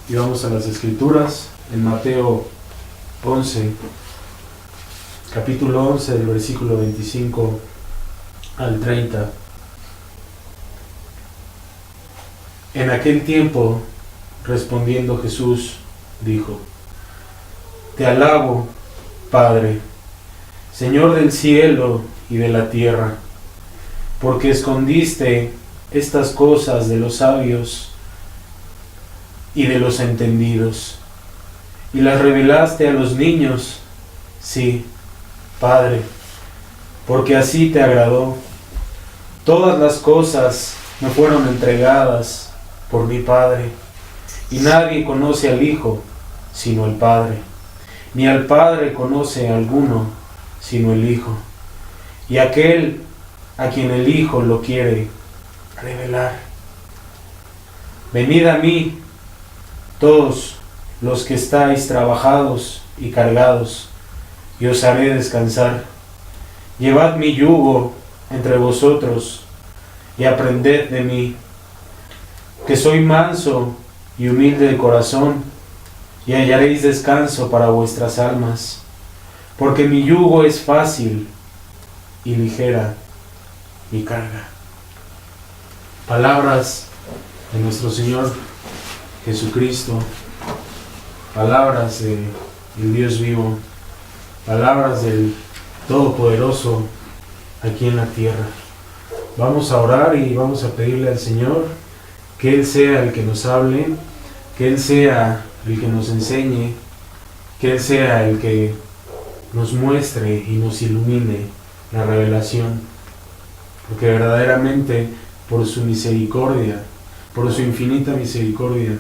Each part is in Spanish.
Y vamos a las Escrituras en Mateo 11, capítulo 11, del versículo 25 al 30. En aquel tiempo, respondiendo Jesús, dijo: Te alabo, Padre, Señor del cielo y de la tierra, porque escondiste estas cosas de los sabios y de los entendidos, y las revelaste a los niños. Sí, Padre, porque así te agradó. Todas las cosas me fueron entregadas por mi Padre, y nadie conoce al Hijo sino el Padre, ni al Padre conoce a alguno sino el Hijo, y aquel a quien el Hijo lo quiere revelar. Venid a mí, todos los que estáis trabajados y cargados, y os haré descansar. Llevad mi yugo entre vosotros, y aprended de mí, que soy manso y humilde de corazón, y hallaréis descanso para vuestras almas, porque mi yugo es fácil y ligera mi carga. Palabras de nuestro Señor Jesucristo, palabras del Dios vivo, palabras del Todopoderoso aquí en la tierra. Vamos a orar y vamos a pedirle al Señor que Él sea el que nos hable, que Él sea el que nos enseñe, que Él sea el que nos muestre y nos ilumine la revelación, porque verdaderamente por su misericordia, por su infinita misericordia,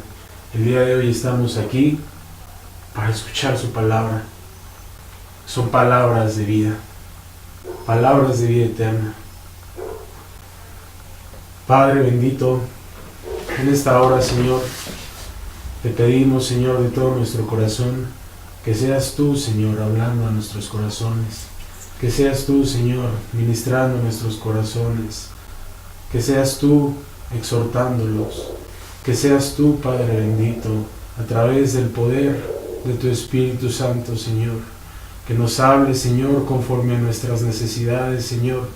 el día de hoy estamos aquí para escuchar su palabra. Son palabras de vida eterna. Padre bendito, en esta hora, Señor, te pedimos, Señor, de todo nuestro corazón, que seas tú, Señor, hablando a nuestros corazones, que seas tú, Señor, ministrando nuestros corazones, que seas tú exhortándolos, que seas tú, Padre bendito, a través del poder de tu Espíritu Santo, Señor, que nos hables, Señor, conforme a nuestras necesidades, Señor,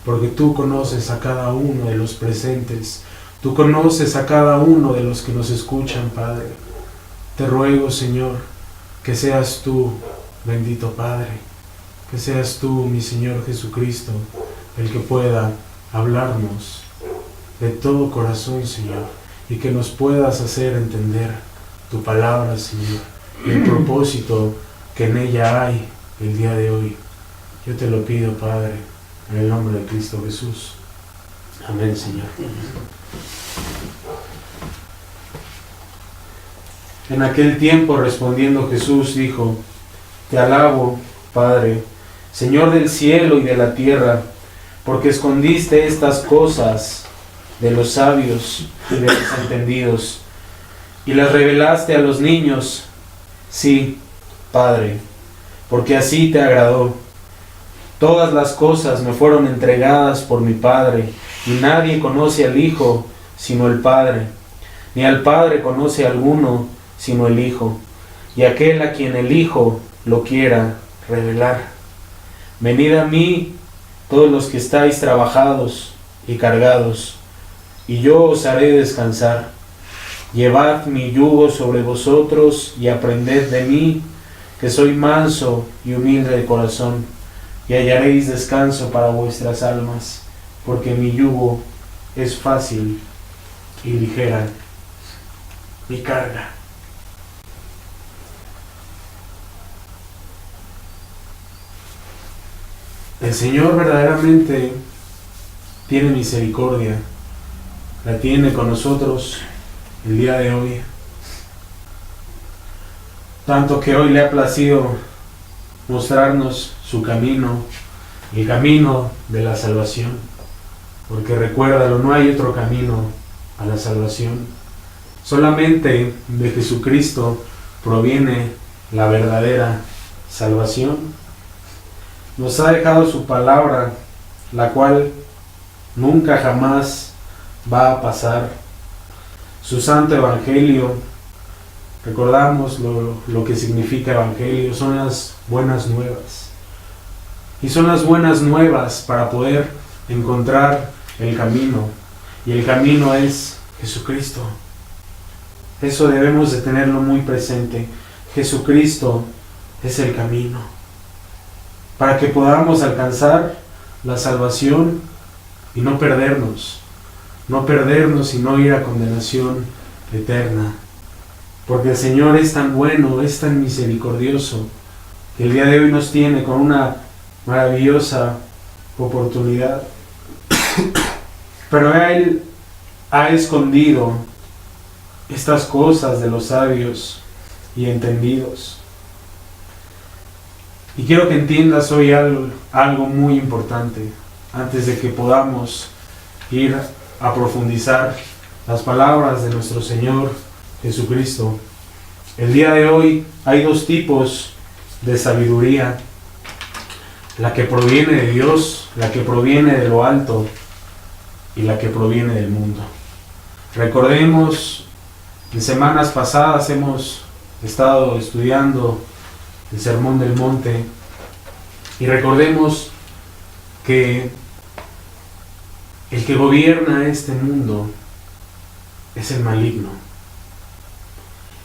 porque tú conoces a cada uno de los presentes, tú conoces a cada uno de los que nos escuchan, Padre. Te ruego, Señor, que seas tú, bendito Padre, que seas tú, mi Señor Jesucristo, el que pueda hablarnos de todo corazón, Señor, y que nos puedas hacer entender tu palabra, Señor, y el propósito que en ella hay el día de hoy. Yo te lo pido, Padre, en el nombre de Cristo Jesús. Amén, Señor. En aquel tiempo, respondiendo Jesús, dijo: Te alabo, Padre, Señor del cielo y de la tierra, porque escondiste estas cosas de los sabios y de los entendidos, y las revelaste a los niños. Sí, Padre, porque así te agradó. Todas las cosas me fueron entregadas por mi Padre, y nadie conoce al Hijo sino el Padre, ni al Padre conoce a alguno sino el Hijo, y aquel a quien el Hijo lo quiera revelar. Venid a mí, todos los que estáis trabajados y cargados, y yo os haré descansar. Llevad mi yugo sobre vosotros y aprended de mí, que soy manso y humilde de corazón, y hallaréis descanso para vuestras almas, porque mi yugo es fácil y ligera mi carga. El Señor verdaderamente tiene misericordia, la tiene con nosotros el día de hoy, tanto que hoy le ha placido mostrarnos su camino, el camino de la salvación, porque recuérdalo, no hay otro camino a la salvación, solamente de Jesucristo proviene la verdadera salvación. Nos ha dejado su palabra, la cual nunca jamás va a pasar. Su santo evangelio, recordamos lo que significa evangelio, son las buenas nuevas. Y son las buenas nuevas para poder encontrar el camino. Y el camino es Jesucristo. Eso debemos de tenerlo muy presente. Jesucristo es el camino. Para que podamos alcanzar la salvación y no perdernos. No perdernos y no ir a condenación eterna. Porque el Señor es tan bueno, es tan misericordioso, que el día de hoy nos tiene con una maravillosa oportunidad. Pero Él ha escondido estas cosas de los sabios y entendidos. Y quiero que entiendas hoy algo muy importante, antes de que podamos ir a profundizar las palabras de nuestro Señor Jesucristo. El día de hoy hay dos tipos de sabiduría: la que proviene de Dios, la que proviene de lo alto, y la que proviene del mundo. Recordemos, en semanas pasadas hemos estado estudiando el Sermón del Monte, y recordemos que el que gobierna este mundo es el maligno.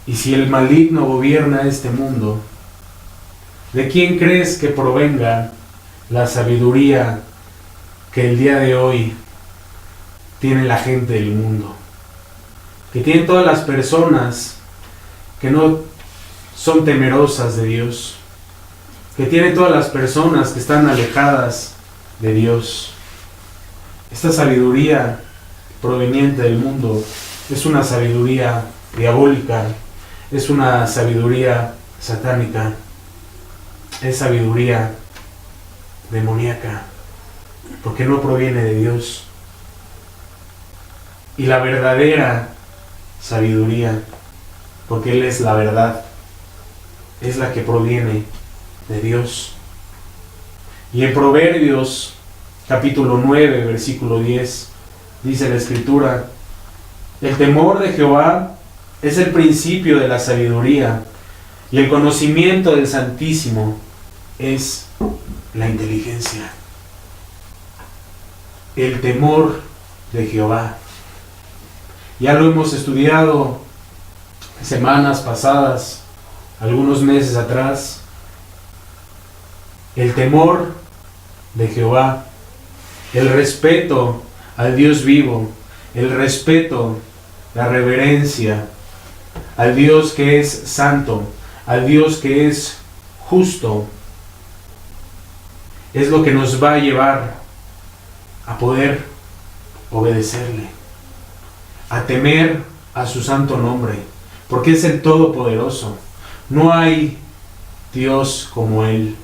Y si el maligno gobierna este mundo, ¿de quién crees que provenga la sabiduría que el día de hoy tiene la gente del mundo? Que tienen todas las personas que no son temerosas de Dios. Que tienen todas las personas que están alejadas de Dios. Esta sabiduría proveniente del mundo es una sabiduría diabólica, es una sabiduría satánica, es sabiduría demoníaca, porque no proviene de Dios. Y la verdadera sabiduría, porque Él es la verdad, es la que proviene de Dios. Y en Proverbios capítulo 9, versículo 10, dice la Escritura: el temor de Jehová es el principio de la sabiduría, y el conocimiento del Santísimo es la inteligencia. El temor de Jehová. Ya lo hemos estudiado semanas pasadas, algunos meses atrás. El temor de Jehová, el respeto al Dios vivo, el respeto, la reverencia al Dios que es santo, al Dios que es justo, es lo que nos va a llevar a poder obedecerle, a temer a su santo nombre, porque es el Todopoderoso. No hay Dios como Él.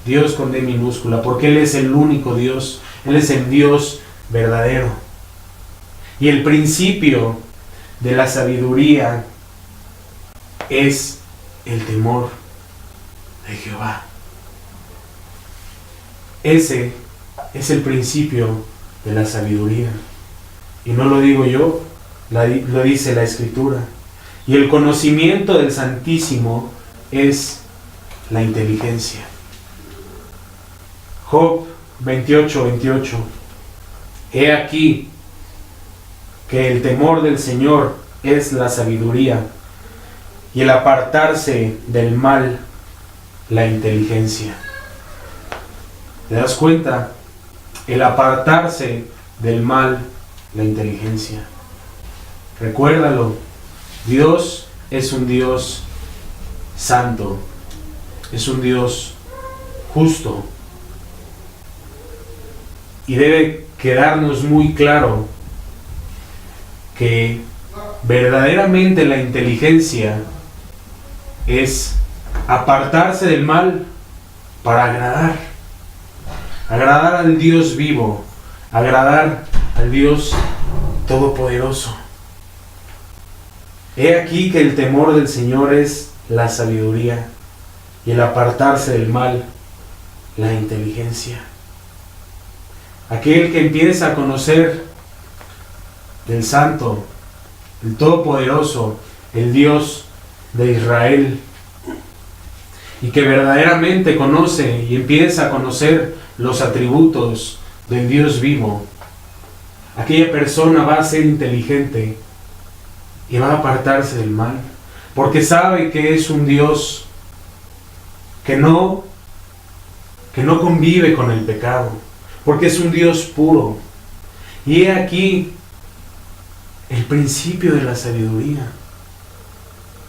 Dios con D minúscula, porque Él es el único Dios, Él es el Dios verdadero. Y el principio de la sabiduría es el temor de Jehová. Ese es el principio de la sabiduría. Y no lo digo yo, lo dice la Escritura. Y el conocimiento del Santísimo es la inteligencia. Job 28:28. He aquí que el temor del Señor es la sabiduría, y el apartarse del mal, la inteligencia. ¿Te das cuenta? El apartarse del mal, la inteligencia. Recuérdalo, Dios es un Dios santo, es un Dios justo. Y debe quedarnos muy claro que verdaderamente la inteligencia es apartarse del mal para agradar al Dios vivo, agradar al Dios todopoderoso. He aquí que el temor del Señor es la sabiduría, y el apartarse del mal, la inteligencia. Aquel que empieza a conocer del Santo, el Todopoderoso, el Dios de Israel, y que verdaderamente conoce y empieza a conocer los atributos del Dios vivo, aquella persona va a ser inteligente y va a apartarse del mal, porque sabe que es un Dios que no convive con el pecado, porque es un Dios puro. Y he aquí el principio de la sabiduría,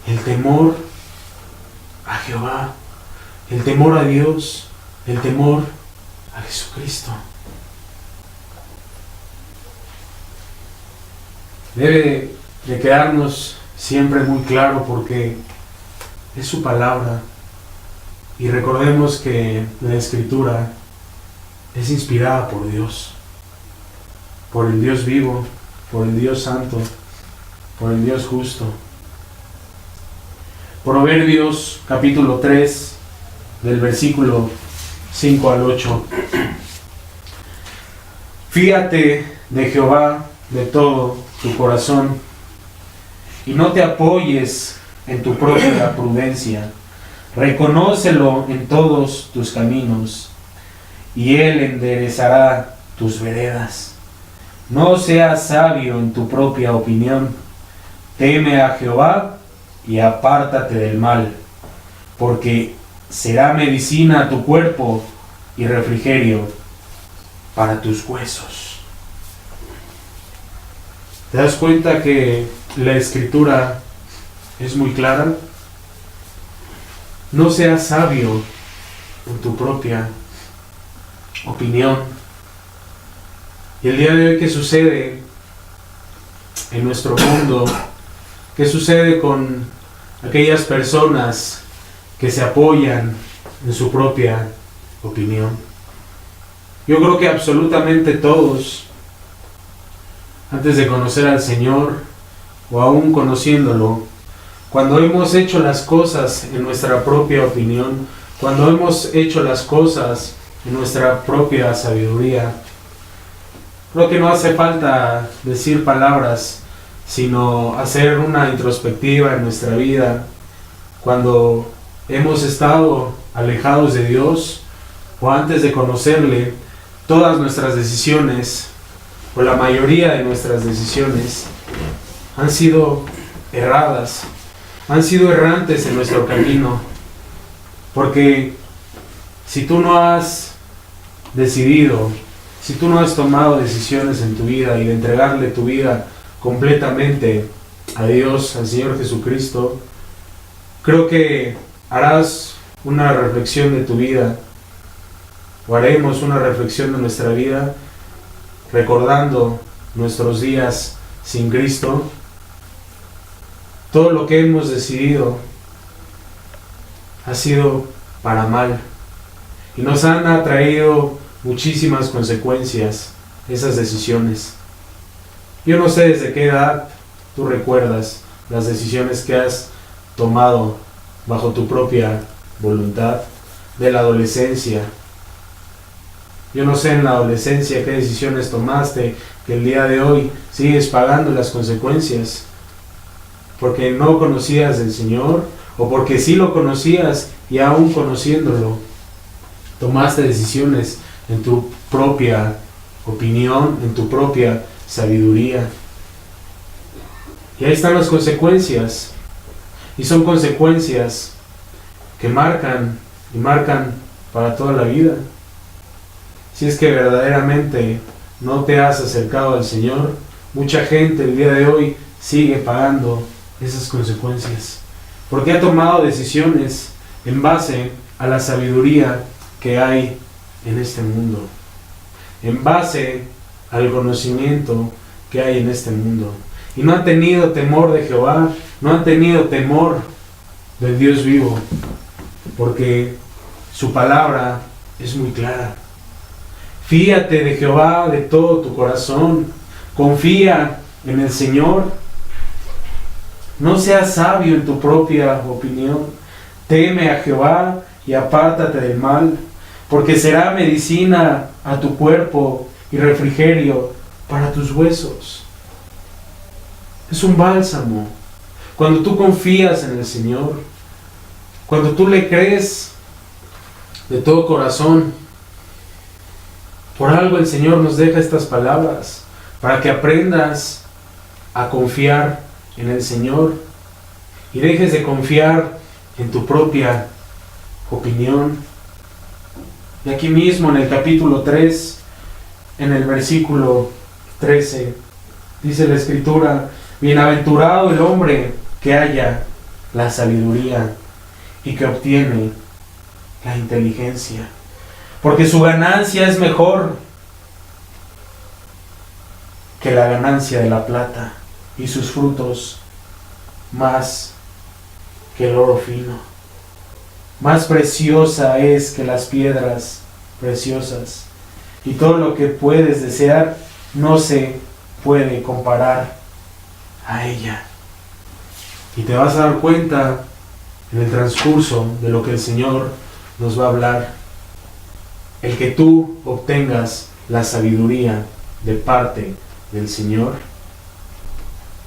el temor a Jehová, el temor a Dios, el temor a Jesucristo. Debe de quedarnos siempre muy claro, porque es su palabra. Y recordemos que la Escritura es inspirada por Dios, por el Dios vivo, por el Dios santo, por el Dios justo. Proverbios capítulo 3, del versículo 5 al 8. Fíate de Jehová de todo tu corazón, y no te apoyes en tu propia prudencia. Reconócelo en todos tus caminos, y Él enderezará tus veredas. No seas sabio en tu propia opinión. Teme a Jehová y apártate del mal, porque será medicina a tu cuerpo y refrigerio para tus huesos. ¿Te das cuenta que la Escritura es muy clara? No seas sabio en tu propia opinión. Y el día de hoy, ¿qué sucede en nuestro mundo? ¿Qué sucede con aquellas personas que se apoyan en su propia opinión? Yo creo que absolutamente todos, antes de conocer al Señor, o aún conociéndolo, cuando hemos hecho las cosas en nuestra propia opinión, cuando hemos hecho las cosas en nuestra propia sabiduría, creo que no hace falta decir palabras, sino hacer una introspectiva en nuestra vida. Cuando hemos estado alejados de Dios, o antes de conocerle, todas nuestras decisiones, o la mayoría de nuestras decisiones, han sido erradas, han sido errantes en nuestro camino. Porque si tú no has decidido, si tú no has tomado decisiones en tu vida y de entregarle tu vida completamente a Dios, al Señor Jesucristo, creo que harás una reflexión de tu vida, o haremos una reflexión de nuestra vida, recordando nuestros días sin Cristo. Todo lo que hemos decidido ha sido para mal, y nos han atraído muchísimas consecuencias esas decisiones. Yo no sé desde qué edad tú recuerdas las decisiones que has tomado bajo tu propia voluntad, de la adolescencia. Yo no sé en la adolescencia qué decisiones tomaste, que el día de hoy sigues pagando las consecuencias, porque no conocías del Señor, o porque sí lo conocías y aún conociéndolo, tomaste decisiones en tu propia opinión, en tu propia sabiduría. Y ahí están las consecuencias, y son consecuencias que marcan y marcan para toda la vida. Si es que verdaderamente no te has acercado al Señor, mucha gente el día de hoy sigue pagando esas consecuencias, porque ha tomado decisiones en base a la sabiduría que hay en este mundo, en base al conocimiento que hay en este mundo, y no han tenido temor de Jehová, no han tenido temor del Dios vivo, porque su palabra es muy clara. Fíate de Jehová de todo tu corazón, confía en el Señor. No seas sabio en tu propia opinión. Teme a Jehová y apártate del mal, porque será medicina a tu cuerpo y refrigerio para tus huesos. Es un bálsamo, cuando tú confías en el Señor, cuando tú le crees de todo corazón. Por algo el Señor nos deja estas palabras, para que aprendas a confiar en el Señor y dejes de confiar en tu propia opinión. Y aquí mismo en el capítulo 3, en el versículo 13, dice la Escritura: bienaventurado el hombre que halla la sabiduría y que obtiene la inteligencia, porque su ganancia es mejor que la ganancia de la plata, y sus frutos más que el oro fino. Más preciosa es que las piedras preciosas, y todo lo que puedes desear no se puede comparar a ella. Y te vas a dar cuenta en el transcurso de lo que el Señor nos va a hablar. El que tú obtengas la sabiduría de parte del Señor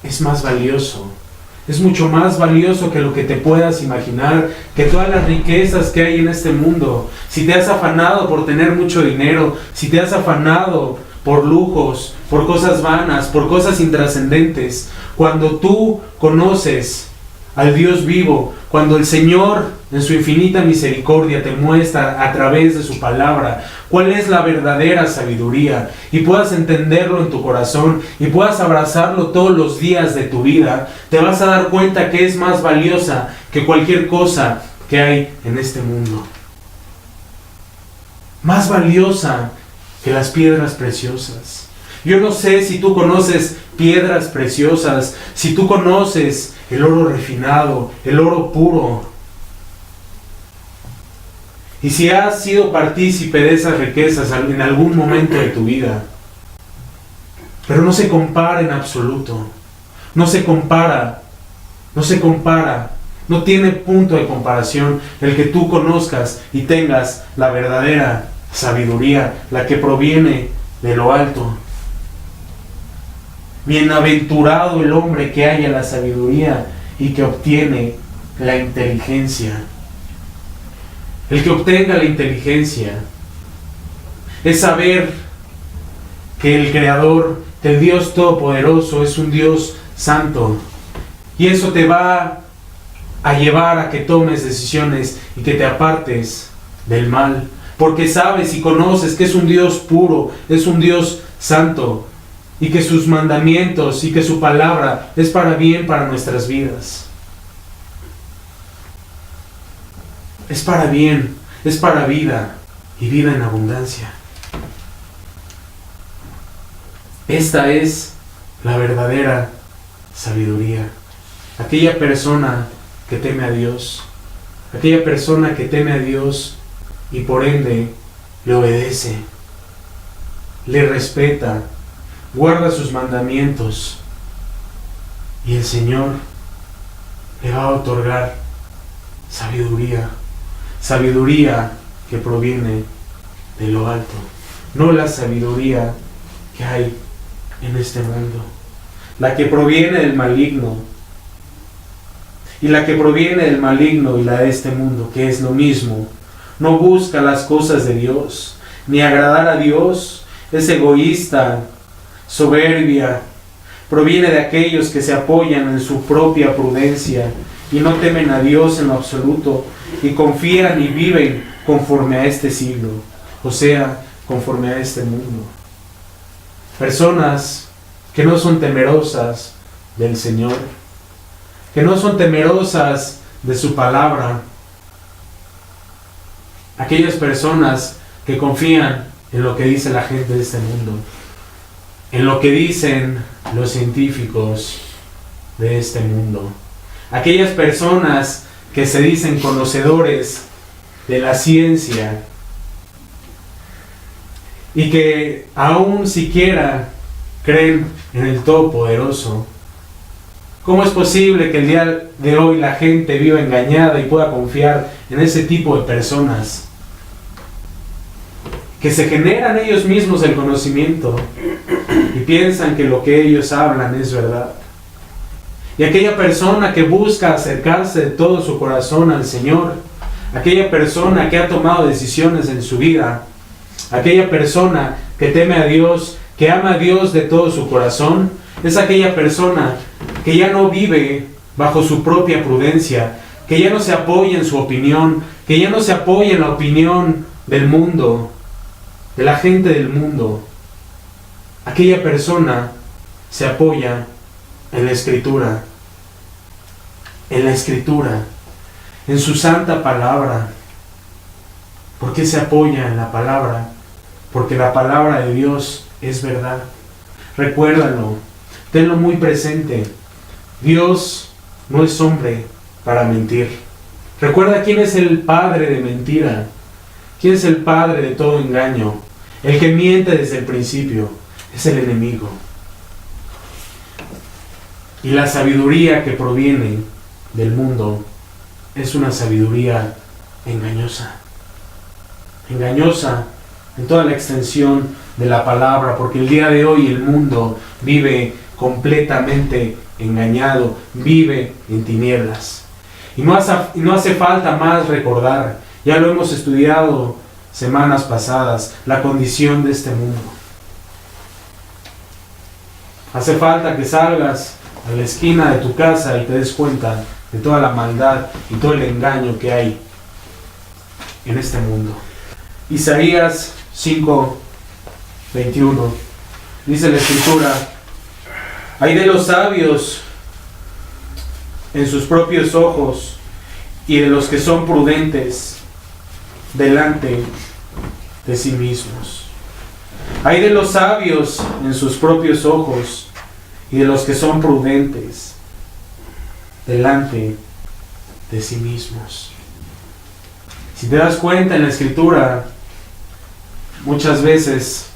es más valioso. Es mucho más valioso que lo que te puedas imaginar, que todas las riquezas que hay en este mundo. Si te has afanado por tener mucho dinero, si te has afanado por lujos, por cosas vanas, por cosas intrascendentes, cuando tú conoces al Dios vivo, cuando el Señor en su infinita misericordia te muestra a través de su palabra cuál es la verdadera sabiduría, y puedas entenderlo en tu corazón y puedas abrazarlo todos los días de tu vida, te vas a dar cuenta que es más valiosa que cualquier cosa que hay en este mundo. Más valiosa que las piedras preciosas. Yo no sé si tú conoces piedras preciosas, si tú conoces el oro refinado, el oro puro. Y si has sido partícipe de esas riquezas en algún momento de tu vida. Pero no se compara en absoluto. No se compara. No tiene punto de comparación el que tú conozcas y tengas la verdadera sabiduría, la que proviene de lo alto. Bienaventurado el hombre que haya la sabiduría y que obtiene la inteligencia. El que obtenga la inteligencia es saber que el Creador, que el Dios Todopoderoso es un Dios santo. Y eso te va a llevar a que tomes decisiones y que te apartes del mal. Porque sabes y conoces que es un Dios puro, es un Dios santo. Y que sus mandamientos y que su palabra es para bien para nuestras vidas. Es para bien, es para vida y vida en abundancia. Esta es la verdadera sabiduría. Aquella persona que teme a Dios, aquella persona que teme a Dios y por ende le obedece, le respeta, guarda sus mandamientos, y el Señor le va a otorgar sabiduría. Sabiduría que proviene de lo alto, no la sabiduría que hay en este mundo, la que proviene del maligno, y la que proviene del maligno y la de este mundo, que es lo mismo, no busca las cosas de Dios, ni agradar a Dios, es egoísta, soberbia, proviene de aquellos que se apoyan en su propia prudencia y no temen a Dios en lo absoluto, y confían y viven conforme a este siglo, o sea, conforme a este mundo. Personas que no son temerosas del Señor, que no son temerosas de su palabra, aquellas personas que confían en lo que dice la gente de este mundo, en lo que dicen los científicos de este mundo, aquellas personas que se dicen conocedores de la ciencia y que aún siquiera creen en el Todopoderoso. ¿Cómo es posible que el día de hoy la gente viva engañada y pueda confiar en ese tipo de personas? Que se generan ellos mismos el conocimiento y piensan que lo que ellos hablan es verdad. Y aquella persona que busca acercarse de todo su corazón al Señor, aquella persona que ha tomado decisiones en su vida, aquella persona que teme a Dios, que ama a Dios de todo su corazón, es aquella persona que ya no vive bajo su propia prudencia, que ya no se apoya en su opinión, que ya no se apoya en la opinión del mundo, de la gente del mundo. Aquella persona se apoya en la Escritura, en su santa palabra. ¿Por qué se apoya en la palabra? Porque la palabra de Dios es verdad. Recuérdalo, tenlo muy presente. Dios no es hombre para mentir. Recuerda quién es el padre de mentira, quién es el padre de todo engaño. El que miente desde el principio es el enemigo. Y la sabiduría que proviene del mundo es una sabiduría engañosa. Engañosa en toda la extensión de la palabra, porque el día de hoy el mundo vive completamente engañado, vive en tinieblas. Y no hace falta más recordar, ya lo hemos estudiado semanas pasadas, la condición de este mundo. Hace falta que salgas a la esquina de tu casa y te des cuenta de toda la maldad y todo el engaño que hay en este mundo. Isaías 5:21 dice la Escritura: hay de los sabios en sus propios ojos y de los que son prudentes delante de sí mismos. Hay de los sabios en sus propios ojos y de los que son prudentes delante de sí mismos. Si te das cuenta, en la Escritura muchas veces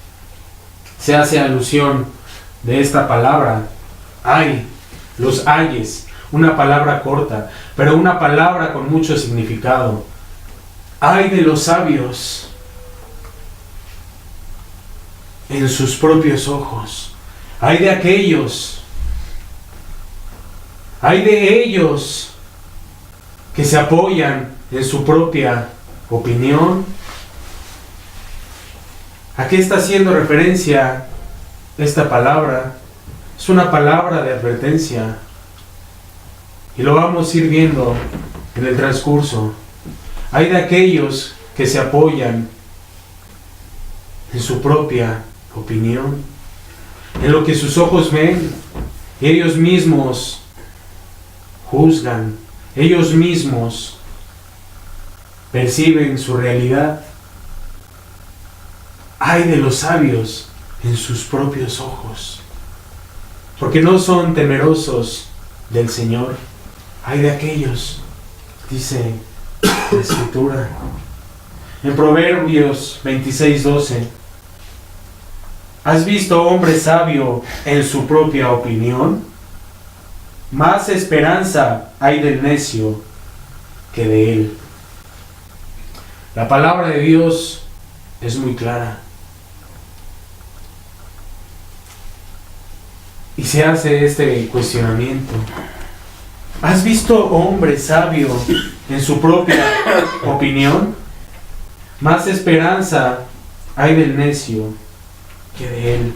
se hace alusión de esta palabra. Hay, los ayes, una palabra corta, pero una palabra con mucho significado. Hay de los sabios en sus propios ojos. Hay de aquellos, hay de ellos que se apoyan en su propia opinión. ¿A qué está haciendo referencia esta palabra? Es una palabra de advertencia. Y lo vamos a ir viendo en el transcurso. Hay de aquellos que se apoyan en su propia opinión, en lo que sus ojos ven. Ellos mismos juzgan, ellos mismos perciben su realidad. Hay de los sabios en sus propios ojos, porque no son temerosos del Señor. Hay de aquellos, dice la Escritura. En Proverbios 26:12, ¿has visto hombre sabio en su propia opinión? Más esperanza hay del necio que de él. La palabra de Dios es muy clara. Y se hace este cuestionamiento: ¿has visto hombre sabio en su propia opinión? Más esperanza hay del necio que de él.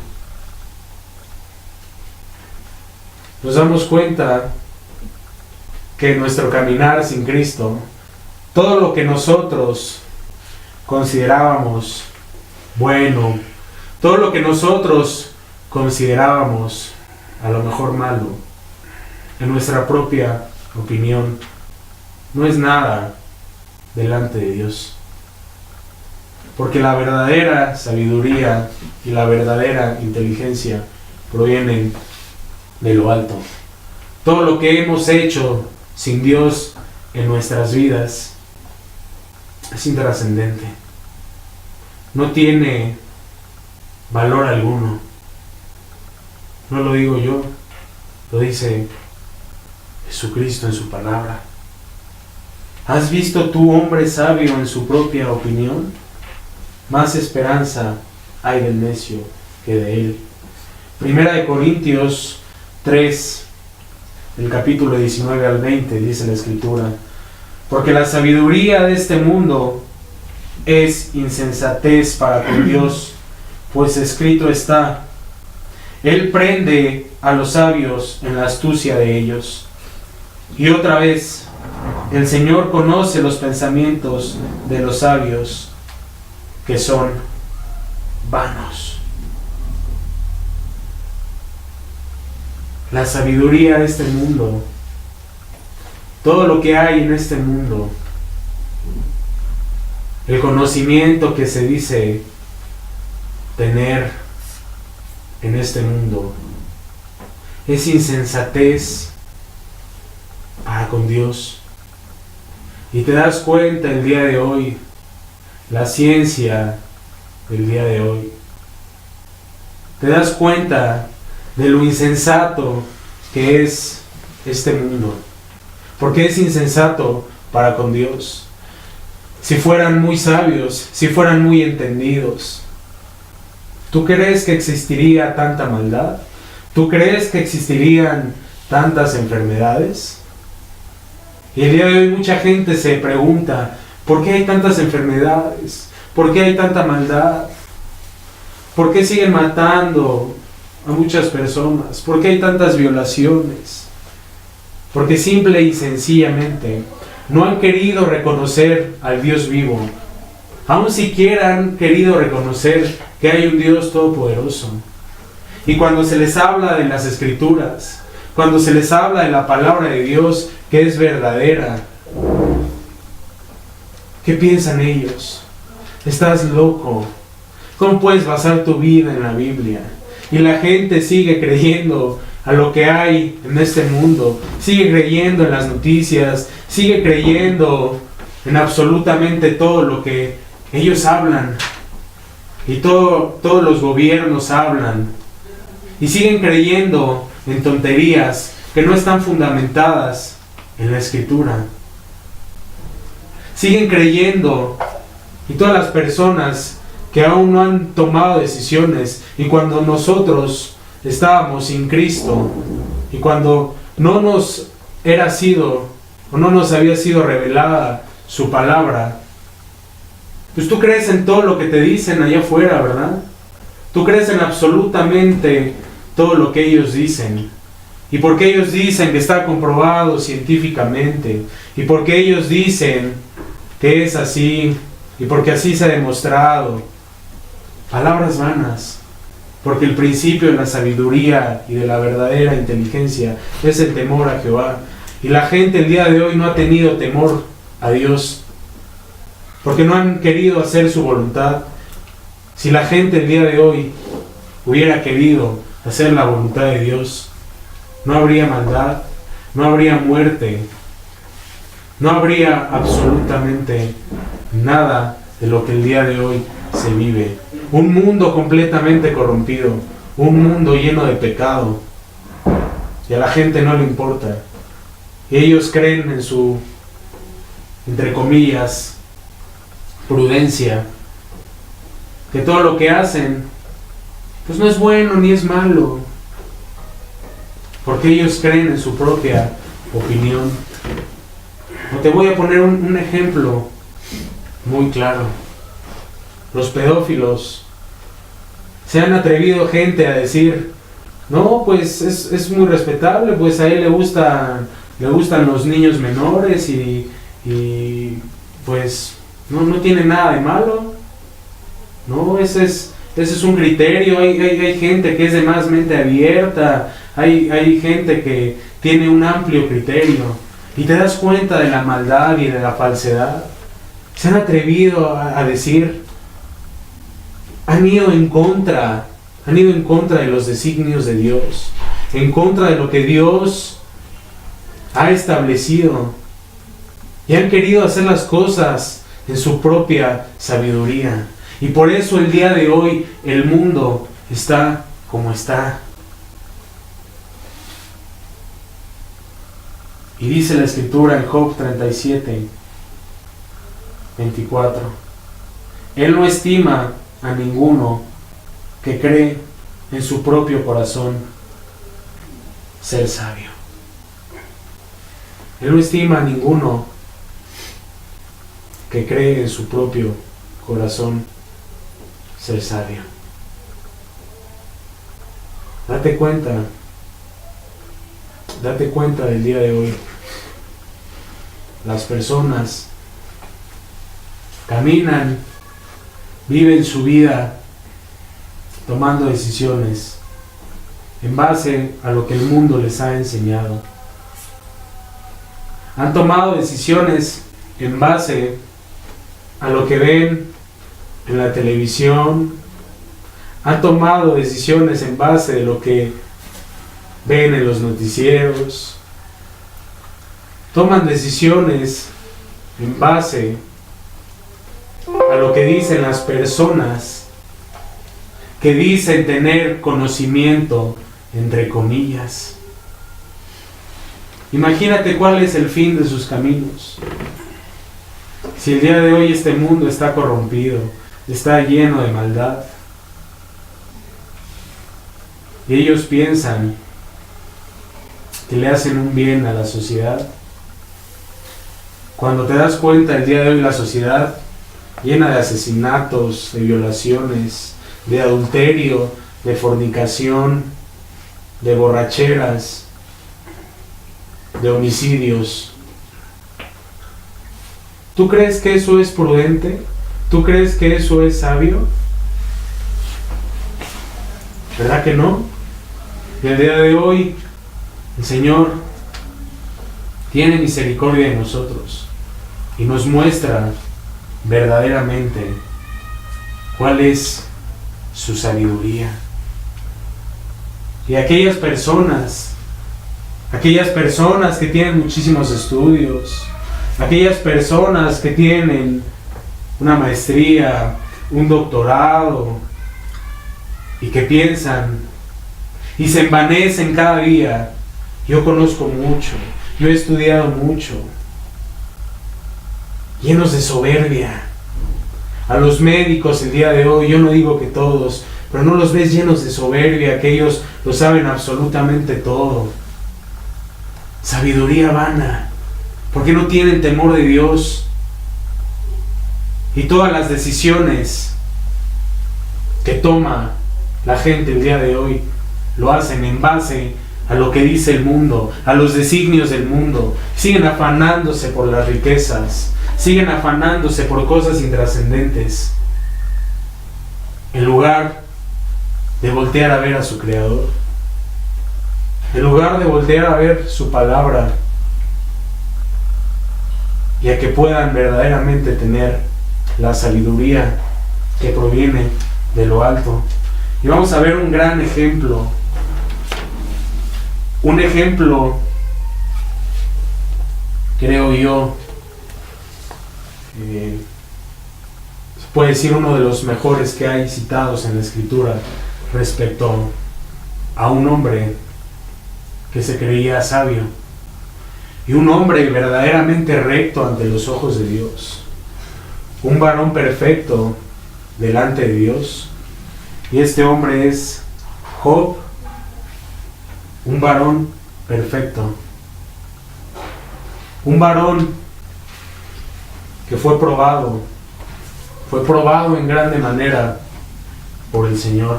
Nos damos cuenta que en nuestro caminar sin Cristo, todo lo que nosotros considerábamos bueno, todo lo que nosotros considerábamos a lo mejor malo, en nuestra propia opinión, no es nada delante de Dios. Porque la verdadera sabiduría y la verdadera inteligencia provienen de lo alto. Todo lo que hemos hecho sin Dios en nuestras vidas es intrascendente. No tiene valor alguno. No lo digo yo, lo dice Jesucristo en su palabra. ¿Has visto tú hombre sabio en su propia opinión? Más esperanza hay del necio que de él. Primera de Corintios 3, el capítulo 19 al 20, dice la Escritura: porque la sabiduría de este mundo es insensatez para con Dios, pues escrito está: Él prende a los sabios en la astucia de ellos. Y otra vez, el Señor conoce los pensamientos de los sabios, que son vanos. La sabiduría de este mundo, todo lo que hay en este mundo, el conocimiento que se dice tener en este mundo, es insensatez para con Dios. Y te das cuenta el día de hoy, la ciencia del día de hoy, te das cuenta de lo insensato que es este mundo. Porque es insensato para con Dios. Si fueran muy sabios, si fueran muy entendidos, ¿tú crees que existiría tanta maldad? ¿Tú crees que existirían tantas enfermedades? Y el día de hoy mucha gente se pregunta: ¿por qué hay tantas enfermedades? ¿Por qué hay tanta maldad? ¿Por qué siguen matando a muchas personas? ¿Por qué hay tantas violaciones? Porque simple y sencillamente no han querido reconocer al Dios vivo. Aún siquiera han querido reconocer que hay un Dios todopoderoso. Y cuando se les habla de las Escrituras, cuando se les habla de la palabra de Dios que es verdadera, ¿qué piensan ellos? Estás loco. ¿Cómo puedes basar tu vida en la Biblia? Y la gente sigue creyendo a lo que hay en este mundo, sigue creyendo en las noticias, sigue creyendo en absolutamente todo lo que ellos hablan y todos los gobiernos hablan, y siguen creyendo en tonterías que no están fundamentadas en la Escritura. Siguen creyendo, y todas las personas que aún no han tomado decisiones, y cuando nosotros estábamos sin Cristo, y cuando no nos era sido o no nos había sido revelada su palabra, pues tú crees en todo lo que te dicen allá afuera, ¿verdad? Tú crees en absolutamente todo lo que ellos dicen. Y porque ellos dicen que está comprobado científicamente, y porque ellos dicen que es así, y porque así se ha demostrado, palabras vanas. Porque el principio de la sabiduría y de la verdadera inteligencia es el temor a Jehová. Y la gente el día de hoy no ha tenido temor a Dios, porque no han querido hacer su voluntad. Si la gente el día de hoy hubiera querido hacer la voluntad de Dios, no habría maldad, no habría muerte, no habría absolutamente nada de lo que el día de hoy se vive. Un mundo completamente corrompido, un mundo lleno de pecado, y a la gente no le importa. Y ellos creen en su, entre comillas, prudencia, que todo lo que hacen pues no es bueno ni es malo, porque ellos creen en su propia opinión. O te voy a poner un ejemplo muy claro. Los pedófilos. Se han atrevido gente a decir: no, pues es muy respetable, pues a él le gustan los niños menores, y pues no tiene nada de malo. No, ese es un criterio. Hay gente que es de más mente abierta, hay gente que tiene un amplio criterio, y te das cuenta de la maldad y de la falsedad. Se han atrevido a decir, han ido en contra de los designios de Dios, en contra de lo que Dios ha establecido, y han querido hacer las cosas en su propia sabiduría. Y por eso el día de hoy el mundo está como está. Y dice la Escritura en Job 37, 24: Él no estima a ninguno que cree en su propio corazón ser sabio. Él no estima a ninguno que cree en su propio corazón ser sabio. Date cuenta del día de hoy. Las personas caminan, viven su vida tomando decisiones en base a lo que el mundo les ha enseñado. Han tomado decisiones en base a lo que ven en la televisión. Han tomado decisiones en base a lo que ven en los noticieros. Toman decisiones en base a lo que dicen las personas que dicen tener conocimiento, entre comillas. Imagínate cuál es el fin de sus caminos. Si el día de hoy este mundo está corrompido, está lleno de maldad, y ellos piensan que le hacen un bien a la sociedad, cuando te das cuenta el día de hoy la sociedad llena de asesinatos, de violaciones, de adulterio, de fornicación, de borracheras, de homicidios. ¿Tú crees que eso es prudente? ¿Tú crees que eso es sabio? ¿Verdad que no? Y el día de hoy el Señor tiene misericordia de nosotros y nos muestra verdaderamente cuál es su sabiduría. Y aquellas personas que tienen muchísimos estudios, aquellas personas que tienen una maestría, un doctorado, y que piensan y se envanecen cada día. Yo conozco mucho, yo he estudiado mucho, llenos de soberbia. A los médicos el día de hoy, yo no digo que todos, pero no los ves llenos de soberbia, que ellos lo saben absolutamente todo. Sabiduría vana, porque no tienen temor de Dios. Y todas las decisiones que toma la gente el día de hoy lo hacen en base a lo que dice el mundo, a los designios del mundo. Siguen afanándose por las riquezas, siguen afanándose por cosas intrascendentes, en lugar de voltear a ver a su Creador, en lugar de voltear a ver su palabra, y a que puedan verdaderamente tener la sabiduría que proviene de lo alto. Y vamos a ver un gran ejemplo, creo yo, se puede decir uno de los mejores que hay citados en la Escritura respecto a un hombre que se creía sabio y un hombre verdaderamente recto ante los ojos de Dios, un varón perfecto delante de Dios. Y este hombre es Job, un varón perfecto, un varón que fue probado en grande manera por el Señor,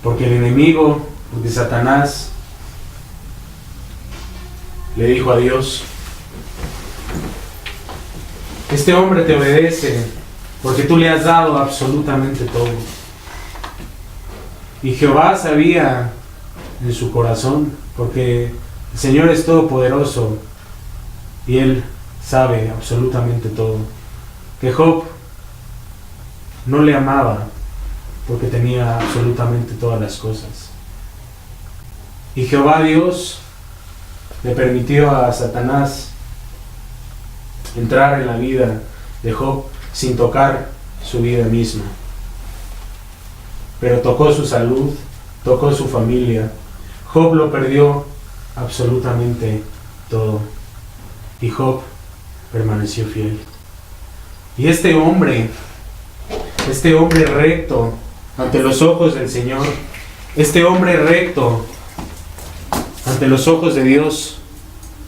porque el enemigo, porque Satanás le dijo a Dios: este hombre te obedece porque tú le has dado absolutamente todo. Y Jehová sabía en su corazón, porque el Señor es todopoderoso y Él sabe absolutamente todo, que Job no le amaba porque tenía absolutamente todas las cosas. Y Jehová Dios le permitió a Satanás entrar en la vida de Job sin tocar su vida misma. Pero tocó su salud, tocó su familia. Job lo perdió absolutamente todo. Y Job permaneció fiel. Y este hombre recto ante los ojos del Señor, este hombre recto ante los ojos de Dios,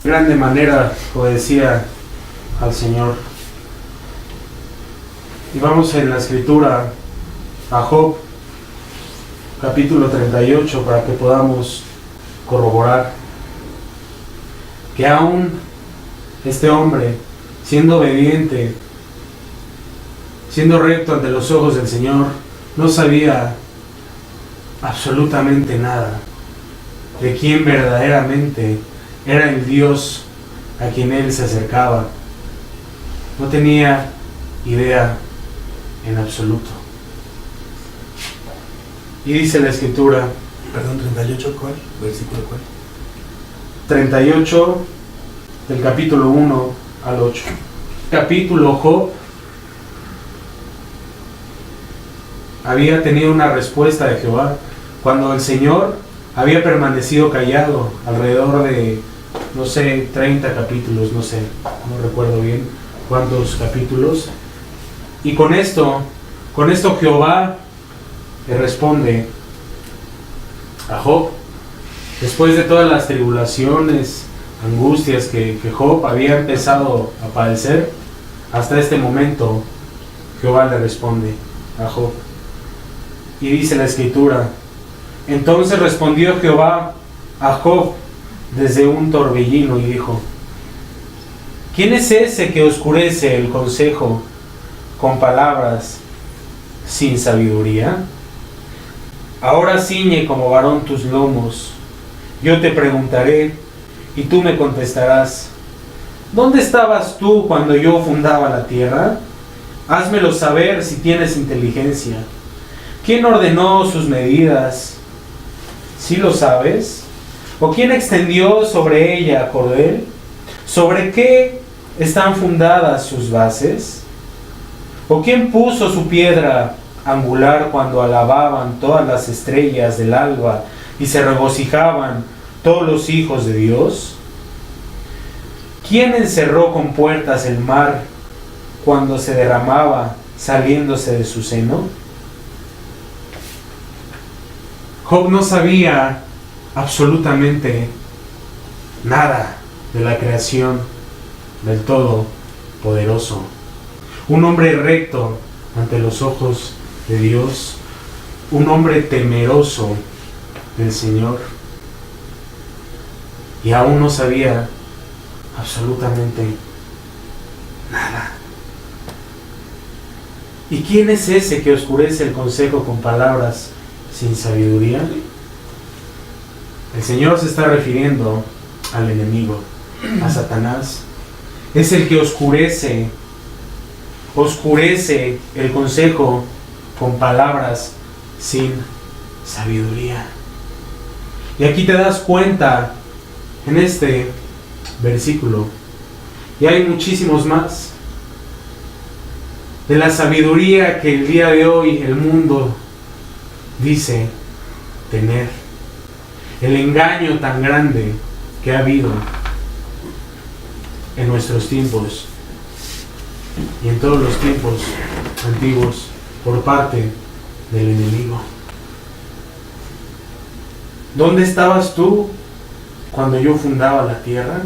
grande manera obedecía al Señor. Y vamos en la escritura a Job, capítulo 38, para que podamos corroborar que aún este hombre, siendo obediente, siendo recto ante los ojos del Señor, no sabía absolutamente nada de quién verdaderamente era el Dios a quien él se acercaba. No tenía idea en absoluto. Y dice la escritura, Perdón, 38, ¿cuál? ¿Versículo cuál? 38 del capítulo 1 al 8. Capítulo Job había tenido una respuesta de Jehová cuando el Señor había permanecido callado alrededor de, no sé, 30 capítulos, no sé, no recuerdo bien cuántos capítulos. Y con esto Jehová le responde a Job, después de todas las tribulaciones, angustias que Job había empezado a padecer, hasta este momento Jehová le responde a Job. Y dice la escritura, entonces respondió Jehová a Job desde un torbellino y dijo, ¿quién es ese que oscurece el consejo con palabras sin sabiduría? Ahora ciñe como varón tus lomos, yo te preguntaré y tú me contestarás. ¿Dónde estabas tú cuando yo fundaba la tierra? Házmelo saber si tienes inteligencia. ¿Quién ordenó sus medidas? ¿Sí lo sabes? ¿O quién extendió sobre ella cordel? ¿Sobre qué están fundadas sus bases? ¿O quién puso su piedra angular cuando alababan todas las estrellas del alba y se regocijaban todos los hijos de Dios? ¿Quién encerró con puertas el mar cuando se derramaba saliéndose de su seno? Job no sabía absolutamente nada de la creación del Todopoderoso. Un hombre recto ante los ojos de Dios, un hombre temeroso del Señor, y aún no sabía absolutamente nada. ¿Y quién es ese que oscurece el consejo con palabras sin sabiduría? El Señor se está refiriendo al enemigo, a Satanás. Es el que oscurece el consejo con palabras sin sabiduría. Y aquí te das cuenta en este versículo, y hay muchísimos más, de la sabiduría que el día de hoy el mundo dice tener, el engaño tan grande que ha habido en nuestros tiempos y en todos los tiempos antiguos por parte del enemigo. ¿Dónde estabas tú cuando yo fundaba la tierra?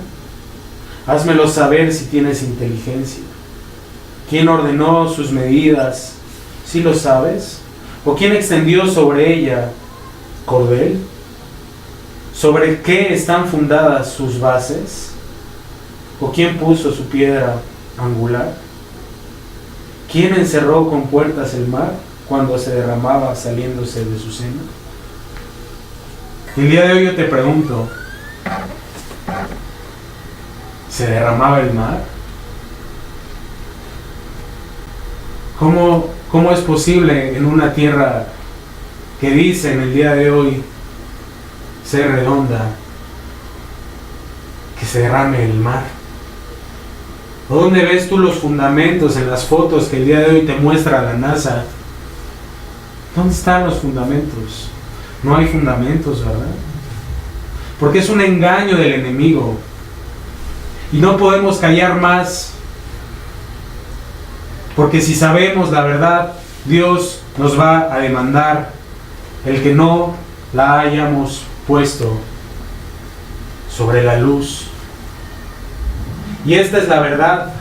Házmelo saber si tienes inteligencia. ¿Quién ordenó sus medidas? ¿Sí lo sabes? ¿O quién extendió sobre ella cordel? ¿Sobre qué están fundadas sus bases? ¿O quién puso su piedra angular? ¿Quién encerró con puertas el mar cuando se derramaba saliéndose de su seno? El día de hoy yo te pregunto, ¿se derramaba el mar? ¿Cómo es posible en una tierra que dicen el día de hoy ser redonda, que se derrame el mar? ¿Dónde ves tú los fundamentos en las fotos que el día de hoy te muestra la NASA? ¿Dónde están los fundamentos? No hay fundamentos, ¿verdad? Porque es un engaño del enemigo. Y no podemos callar más. Porque si sabemos la verdad, Dios nos va a demandar el que no la hayamos puesto sobre la luz y esta es la verdad?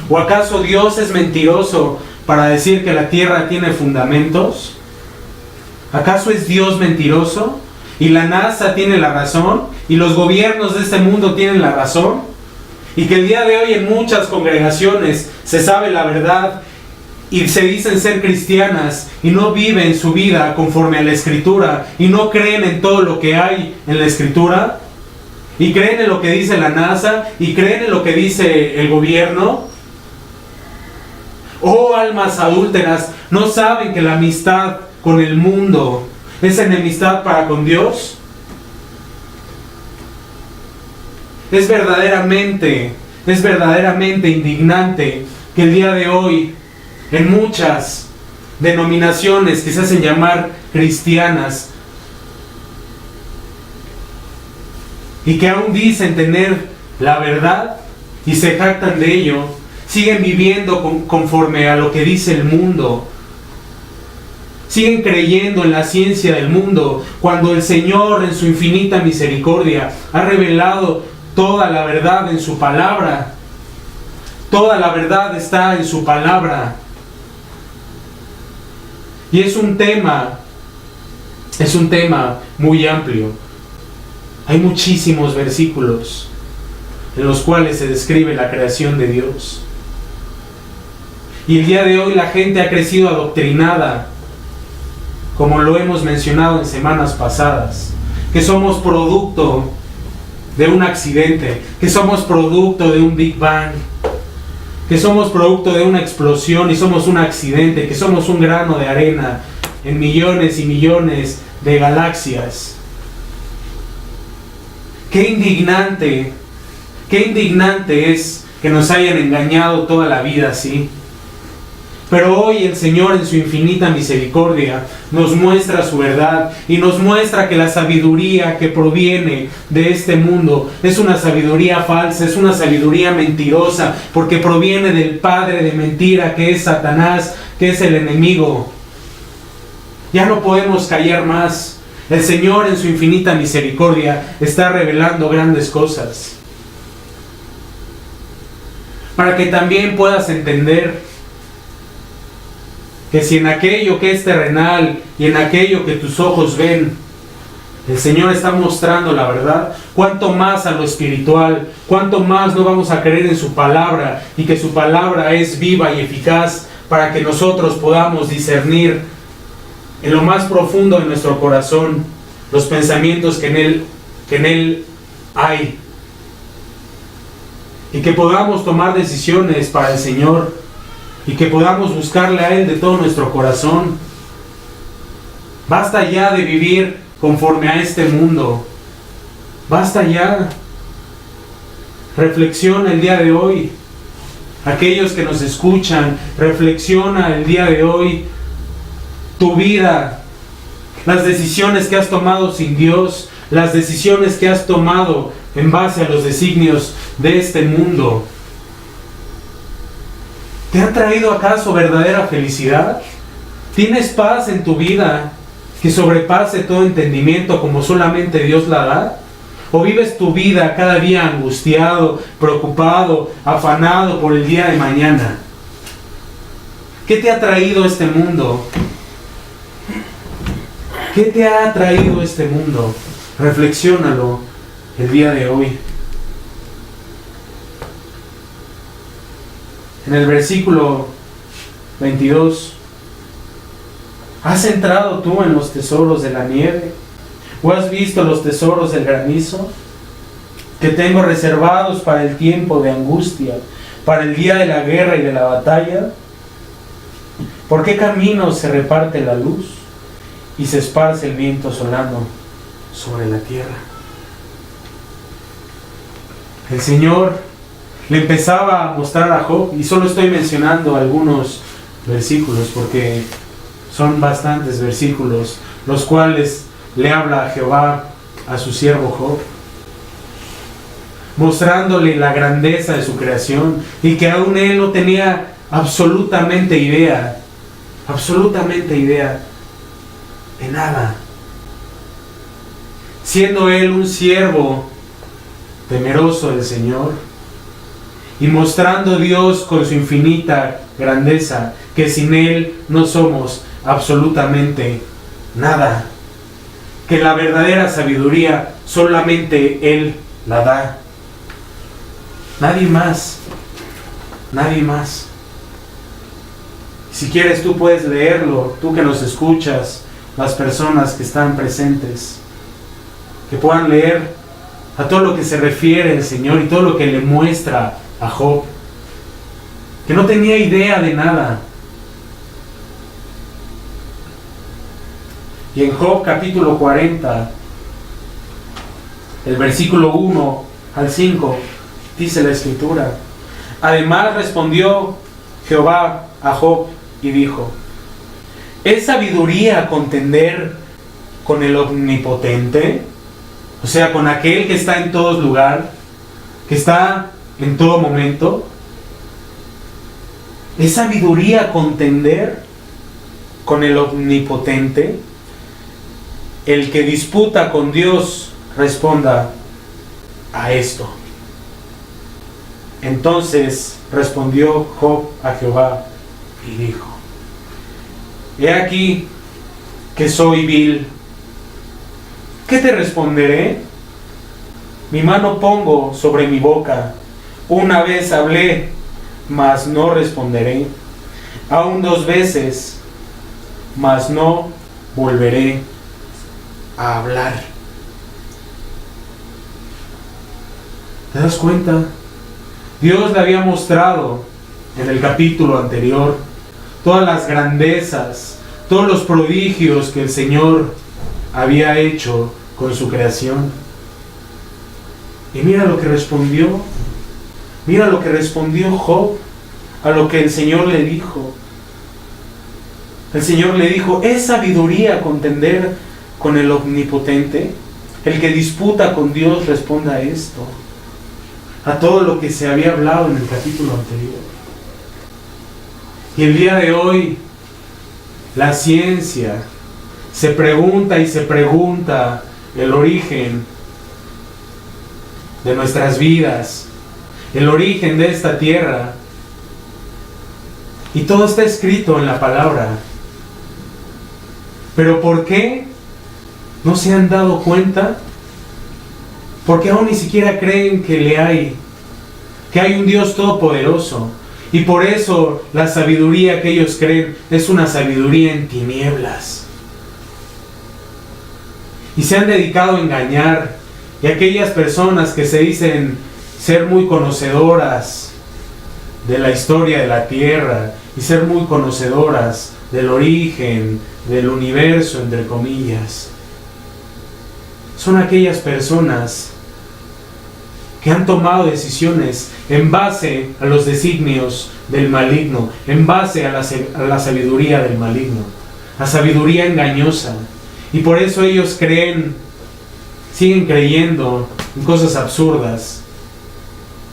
¿O acaso Dios es mentiroso para decir que la tierra tiene fundamentos? ¿Acaso es Dios mentiroso? ¿Y la NASA tiene la razón? ¿Y los gobiernos de este mundo tienen la razón? Y que el día de hoy en muchas congregaciones se sabe la verdad y se dicen ser cristianas y no viven su vida conforme a la Escritura y no creen en todo lo que hay en la Escritura y creen en lo que dice la NASA y creen en lo que dice el gobierno. Oh, almas adúlteras, ¿no saben que la amistad con el mundo es enemistad para con Dios? Es verdaderamente indignante que el día de hoy en muchas denominaciones que se hacen llamar cristianas y que aún dicen tener la verdad y se jactan de ello, siguen viviendo conforme a lo que dice el mundo, siguen creyendo en la ciencia del mundo, cuando el Señor en su infinita misericordia ha revelado toda la verdad en su palabra. Toda la verdad está en su palabra. Y es un tema muy amplio. Hay muchísimos versículos en los cuales se describe la creación de Dios. Y el día de hoy la gente ha crecido adoctrinada, como lo hemos mencionado en semanas pasadas, que somos producto de un accidente, que somos producto de un Big Bang, que somos producto de una explosión y somos un accidente, que somos un grano de arena en millones y millones de galaxias. Qué indignante es que nos hayan engañado toda la vida así. Pero hoy el Señor en su infinita misericordia nos muestra su verdad y nos muestra que la sabiduría que proviene de este mundo es una sabiduría falsa, es una sabiduría mentirosa, porque proviene del padre de mentira que es Satanás, que es el enemigo. Ya no podemos callar más. El Señor en su infinita misericordia está revelando grandes cosas, para que también puedas entender que si en aquello que es terrenal y en aquello que tus ojos ven, el Señor está mostrando la verdad, cuánto más a lo espiritual, cuánto más no vamos a creer en su palabra, y que su palabra es viva y eficaz para que nosotros podamos discernir en lo más profundo de nuestro corazón los pensamientos que en él hay, y que podamos tomar decisiones para el Señor, y que podamos buscarle a Él de todo nuestro corazón. Basta ya de vivir conforme a este mundo. Basta ya. Reflexiona el día de hoy. Aquellos que nos escuchan, reflexiona el día de hoy tu vida, las decisiones que has tomado sin Dios, las decisiones que has tomado en base a los designios de este mundo. ¿Te ha traído acaso verdadera felicidad? ¿Tienes paz en tu vida que sobrepase todo entendimiento como solamente Dios la da? ¿O vives tu vida cada día angustiado, preocupado, afanado por el día de mañana? ¿Qué te ha traído este mundo? ¿Qué te ha traído este mundo? Reflexiónalo el día de hoy. En el versículo 22, ¿has entrado tú en los tesoros de la nieve? ¿O has visto los tesoros del granizo? Que tengo reservados para el tiempo de angustia, para el día de la guerra y de la batalla. ¿Por qué caminos se reparte la luz y se esparce el viento solano sobre la tierra? El Señor le empezaba a mostrar a Job, y solo estoy mencionando algunos versículos porque son bastantes versículos, los cuales le habla a Jehová a su siervo Job, mostrándole la grandeza de su creación, y que aún él no tenía absolutamente idea de nada, siendo él un siervo temeroso del Señor, y mostrando a Dios con su infinita grandeza, que sin Él no somos absolutamente nada, que la verdadera sabiduría solamente Él la da. Nadie más, nadie más. Si quieres, tú puedes leerlo, tú que nos escuchas, las personas que están presentes, que puedan leer a todo lo que se refiere el Señor y todo lo que le muestra a Job, que no tenía idea de nada. Y en Job capítulo 40, el versículo 1 al 5, dice la Escritura: además respondió Jehová a Job y dijo: ¿es sabiduría contender con el omnipotente? O sea, con aquel que está en todo lugar, que está en todo momento. ¿Es sabiduría contender con el omnipotente? El que disputa con Dios responda a esto. Entonces respondió Job a Jehová y dijo: he aquí que soy vil. ¿Qué te responderé? Mi mano pongo sobre mi boca. Una vez hablé, mas no responderé. Aún 2 veces, mas no volveré a hablar. ¿Te das cuenta? Dios le había mostrado en el capítulo anterior todas las grandezas, todos los prodigios que el Señor había hecho con su creación. Y mira lo que respondió. Mira lo que respondió Job a lo que el Señor le dijo. El Señor le dijo: ¿es sabiduría contender con el omnipotente? El que disputa con Dios responda a esto. A todo lo que se había hablado en el capítulo anterior. Y el día de hoy, la ciencia se pregunta y se pregunta el origen de nuestras vidas, el origen de esta tierra. Y todo está escrito en la palabra. Pero ¿por qué no se han dado cuenta? Porque aún ni siquiera creen que hay un Dios todopoderoso. Y por eso la sabiduría que ellos creen es una sabiduría en tinieblas. Y se han dedicado a engañar. Y aquellas personas que se dicen ser muy conocedoras de la historia de la tierra y ser muy conocedoras del origen del universo, entre comillas, son aquellas personas que han tomado decisiones en base a los designios del maligno, en base a la sabiduría del maligno, a sabiduría engañosa. Y por eso ellos siguen creyendo en cosas absurdas.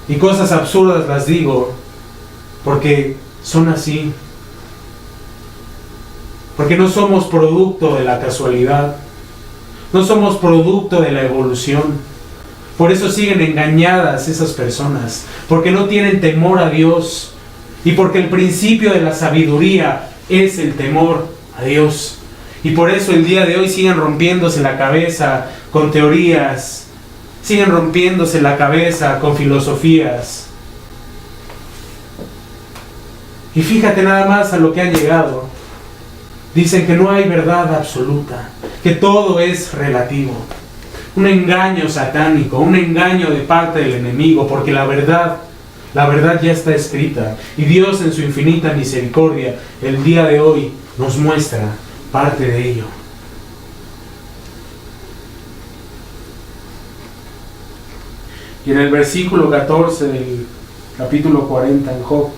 Y cosas absurdas las digo porque son así. Porque no somos producto de la casualidad. No somos producto de la evolución. Por eso siguen engañadas esas personas. Porque no tienen temor a Dios. Y porque el principio de la sabiduría es el temor a Dios. Y por eso el día de hoy siguen rompiéndose la cabeza con teorías. Siguen rompiéndose la cabeza con filosofías. Y fíjate nada más a lo que han llegado. Dicen que no hay verdad absoluta, que todo es relativo. Un engaño satánico, un engaño de parte del enemigo, porque la verdad ya está escrita. Y Dios en su infinita misericordia, el día de hoy nos muestra parte de ello. Y en el versículo 14 del capítulo 40 en Job: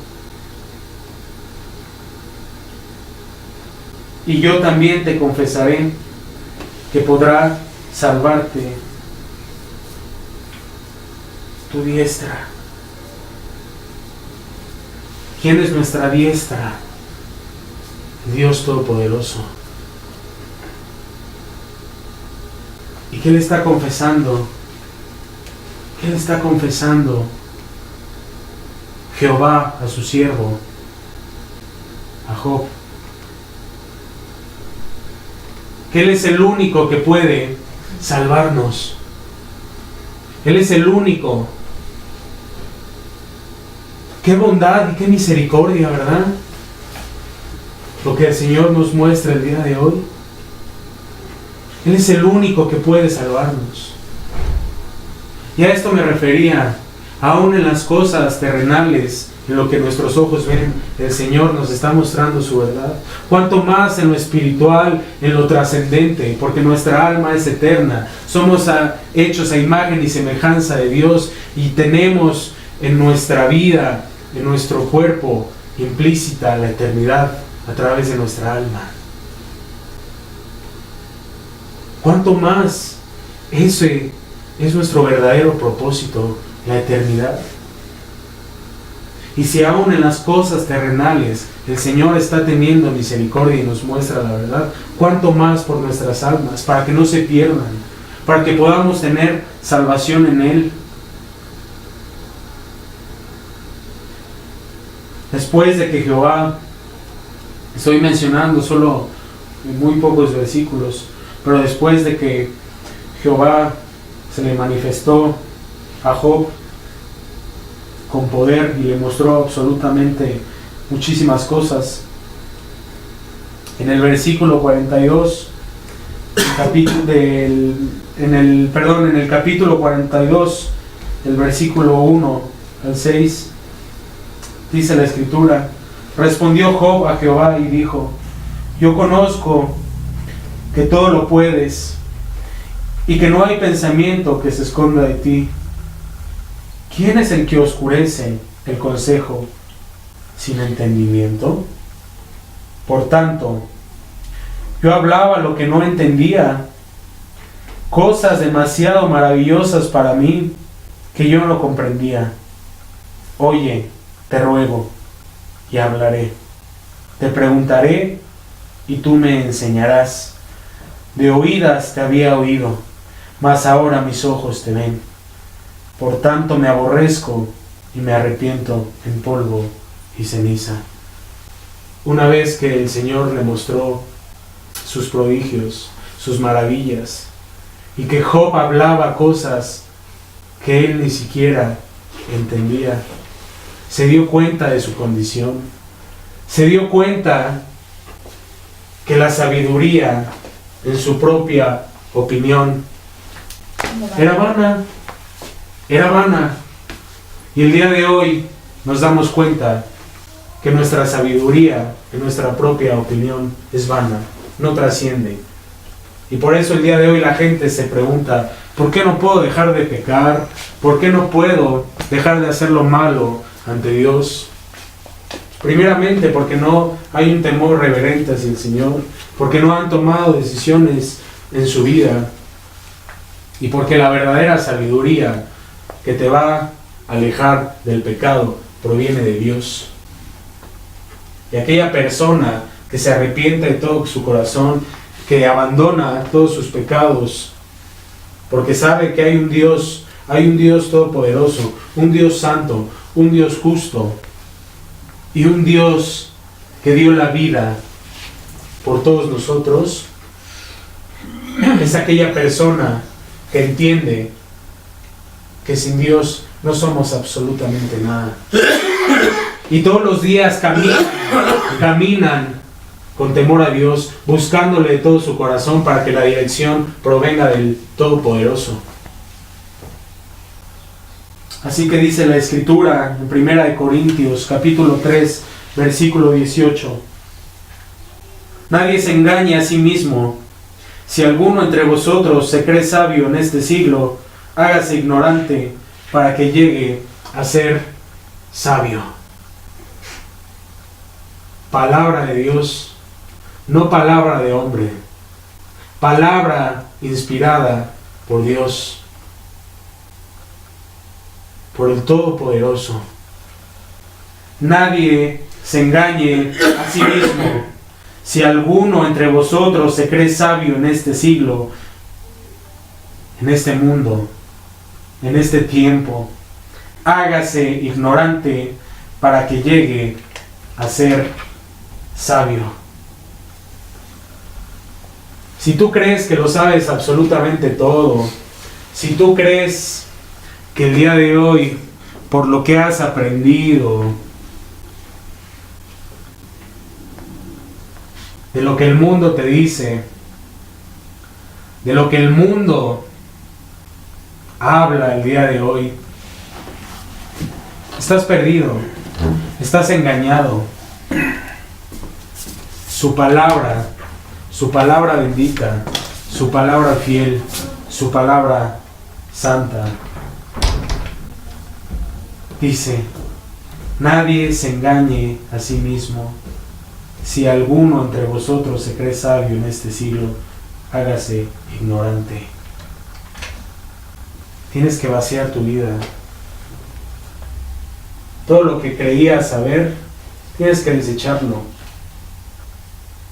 y yo también te confesaré que podrá salvarte tu diestra. ¿Quién es nuestra diestra? Dios Todopoderoso. ¿Y qué le está confesando? ¿Qué le está confesando Jehová a su siervo, a Job. Que Él es el único que puede salvarnos. Él es el único. Qué bondad y qué misericordia, ¿verdad? Lo que el Señor nos muestra el día de hoy. Él es el único que puede salvarnos. Y a esto me refería, aún en las cosas terrenales, en lo que nuestros ojos ven, el Señor nos está mostrando su verdad. Cuanto más en lo espiritual, en lo trascendente, porque nuestra alma es eterna. Somos hechos a imagen y semejanza de Dios y tenemos en nuestra vida, en nuestro cuerpo, implícita la eternidad a través de nuestra alma. Cuanto más ese es nuestro verdadero propósito, la eternidad. Y si aún en las cosas terrenales el Señor está teniendo misericordia y nos muestra la verdad, cuánto más por nuestras almas, para que no se pierdan, para que podamos tener salvación en Él. Después de que Jehová, estoy mencionando solo muy pocos versículos, pero después de que Jehová se le manifestó a Job con poder y le mostró absolutamente muchísimas cosas, en el versículo 42, en el capítulo 42, el versículo 1 al 6, dice la Escritura: respondió Job a Jehová y dijo: yo conozco que todo lo puedes y que no hay pensamiento que se esconda de ti. ¿Quién es el que oscurece el consejo sin entendimiento? Por tanto, yo hablaba lo que no entendía, cosas demasiado maravillosas para mí que yo no comprendía. Oye, te ruego, y hablaré. Te preguntaré, y tú me enseñarás. De oídas te había oído, mas ahora mis ojos te ven. Por tanto me aborrezco y me arrepiento en polvo y ceniza. Una vez que el Señor le mostró sus prodigios, sus maravillas, y que Job hablaba cosas que él ni siquiera entendía, se dio cuenta de su condición, se dio cuenta que la sabiduría, en su propia opinión, era vana. Y el día de hoy nos damos cuenta que nuestra sabiduría, en nuestra propia opinión, es vana, no trasciende. Y por eso el día de hoy la gente se pregunta: ¿por qué no puedo dejar de pecar? ¿Por qué no puedo dejar de hacer lo malo ante Dios? Primeramente porque no hay un temor reverente hacia el Señor, porque no han tomado decisiones en su vida, y porque la verdadera sabiduría que te va a alejar del pecado proviene de Dios. Y aquella persona que se arrepiente de todo su corazón, que abandona todos sus pecados, porque sabe que hay un Dios todopoderoso, un Dios santo, un Dios justo, y un Dios que dio la vida por todos nosotros, es aquella persona que entiende que sin Dios no somos absolutamente nada. Y todos los días caminan con temor a Dios, buscándole de todo su corazón para que la dirección provenga del Todopoderoso. Así que dice la Escritura en 1 Corintios capítulo 3, versículo 18: nadie se engañe a sí mismo. Si alguno entre vosotros se cree sabio en este siglo, hágase ignorante para que llegue a ser sabio. Palabra de Dios, no palabra de hombre. Palabra inspirada por Dios, por el Todopoderoso. Nadie se engañe a sí mismo. Si alguno entre vosotros se cree sabio en este siglo, en este mundo, en este tiempo, hágase ignorante para que llegue a ser sabio. Si tú crees que lo sabes absolutamente todo, si tú crees que el día de hoy, por lo que has aprendido, de lo que el mundo te dice, de lo que el mundo habla el día de hoy, estás perdido, estás engañado. Su palabra bendita, su palabra fiel, su palabra santa, dice: nadie se engañe a sí mismo. Si alguno entre vosotros se cree sabio en este siglo, hágase ignorante. Tienes que vaciar tu vida. Todo lo que creías saber, tienes que desecharlo.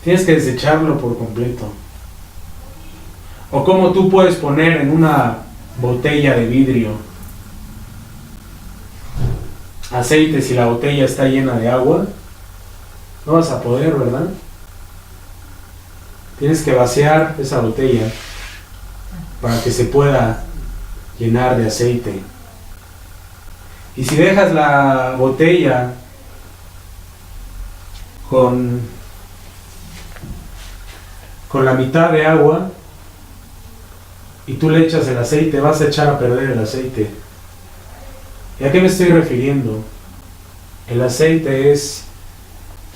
Tienes que desecharlo por completo. O como tú puedes poner en una botella de vidrio aceite si la botella está llena de agua. No vas a poder, ¿verdad? Tienes que vaciar esa botella para que se pueda llenar de aceite. Y si dejas la botella con la mitad de agua y tú le echas el aceite, vas a echar a perder el aceite. ¿Y a qué me estoy refiriendo? El aceite es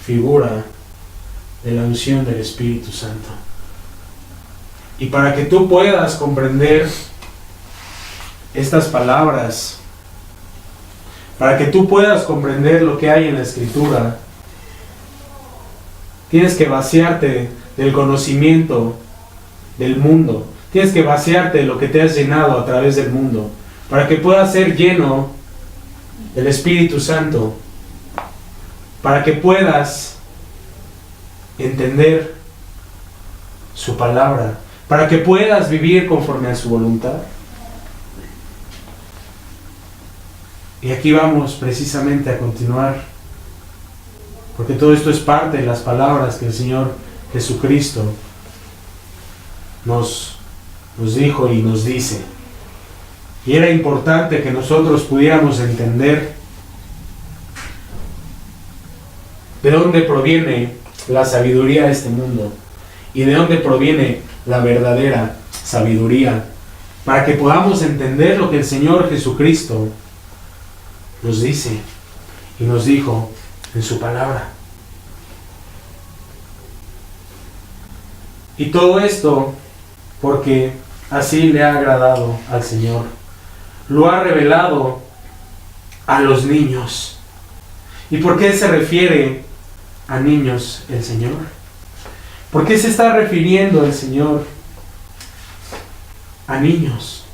figura de la unción del Espíritu Santo. Y para que tú puedas comprender estas palabras, para que tú puedas comprender lo que hay en la Escritura, tienes que vaciarte del conocimiento del mundo. Tienes que vaciarte de lo que te has llenado a través del mundo, para que puedas ser lleno del Espíritu Santo, para que puedas entender su palabra, para que puedas vivir conforme a su voluntad. Y aquí vamos precisamente a continuar, porque todo esto es parte de las palabras que el Señor Jesucristo nos dijo y nos dice. Y era importante que nosotros pudiéramos entender de dónde proviene la sabiduría de este mundo y de dónde proviene la verdadera sabiduría, para que podamos entender lo que el Señor Jesucristo nos dice y nos dijo en su palabra. Y todo esto porque así le ha agradado al Señor. Lo ha revelado a los niños. ¿Y por qué se refiere a niños el Señor? ¿Por qué se está refiriendo el Señor a niños?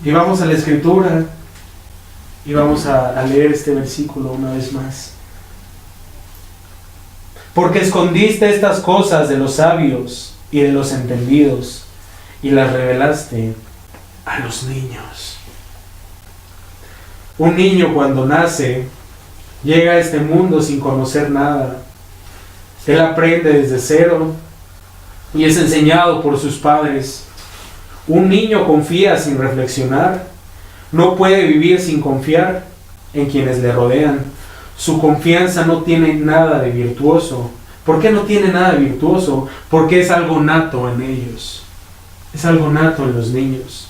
Y vamos a la Escritura y vamos a leer este versículo una vez más. Porque escondiste estas cosas de los sabios y de los entendidos y las revelaste a los niños. Un niño cuando nace llega a este mundo sin conocer nada. Él aprende desde cero y es enseñado por sus padres. Un niño confía sin reflexionar. No puede vivir sin confiar en quienes le rodean. Su confianza no tiene nada de virtuoso. ¿Por qué no tiene nada de virtuoso? Porque es algo nato en ellos. Es algo nato en los niños.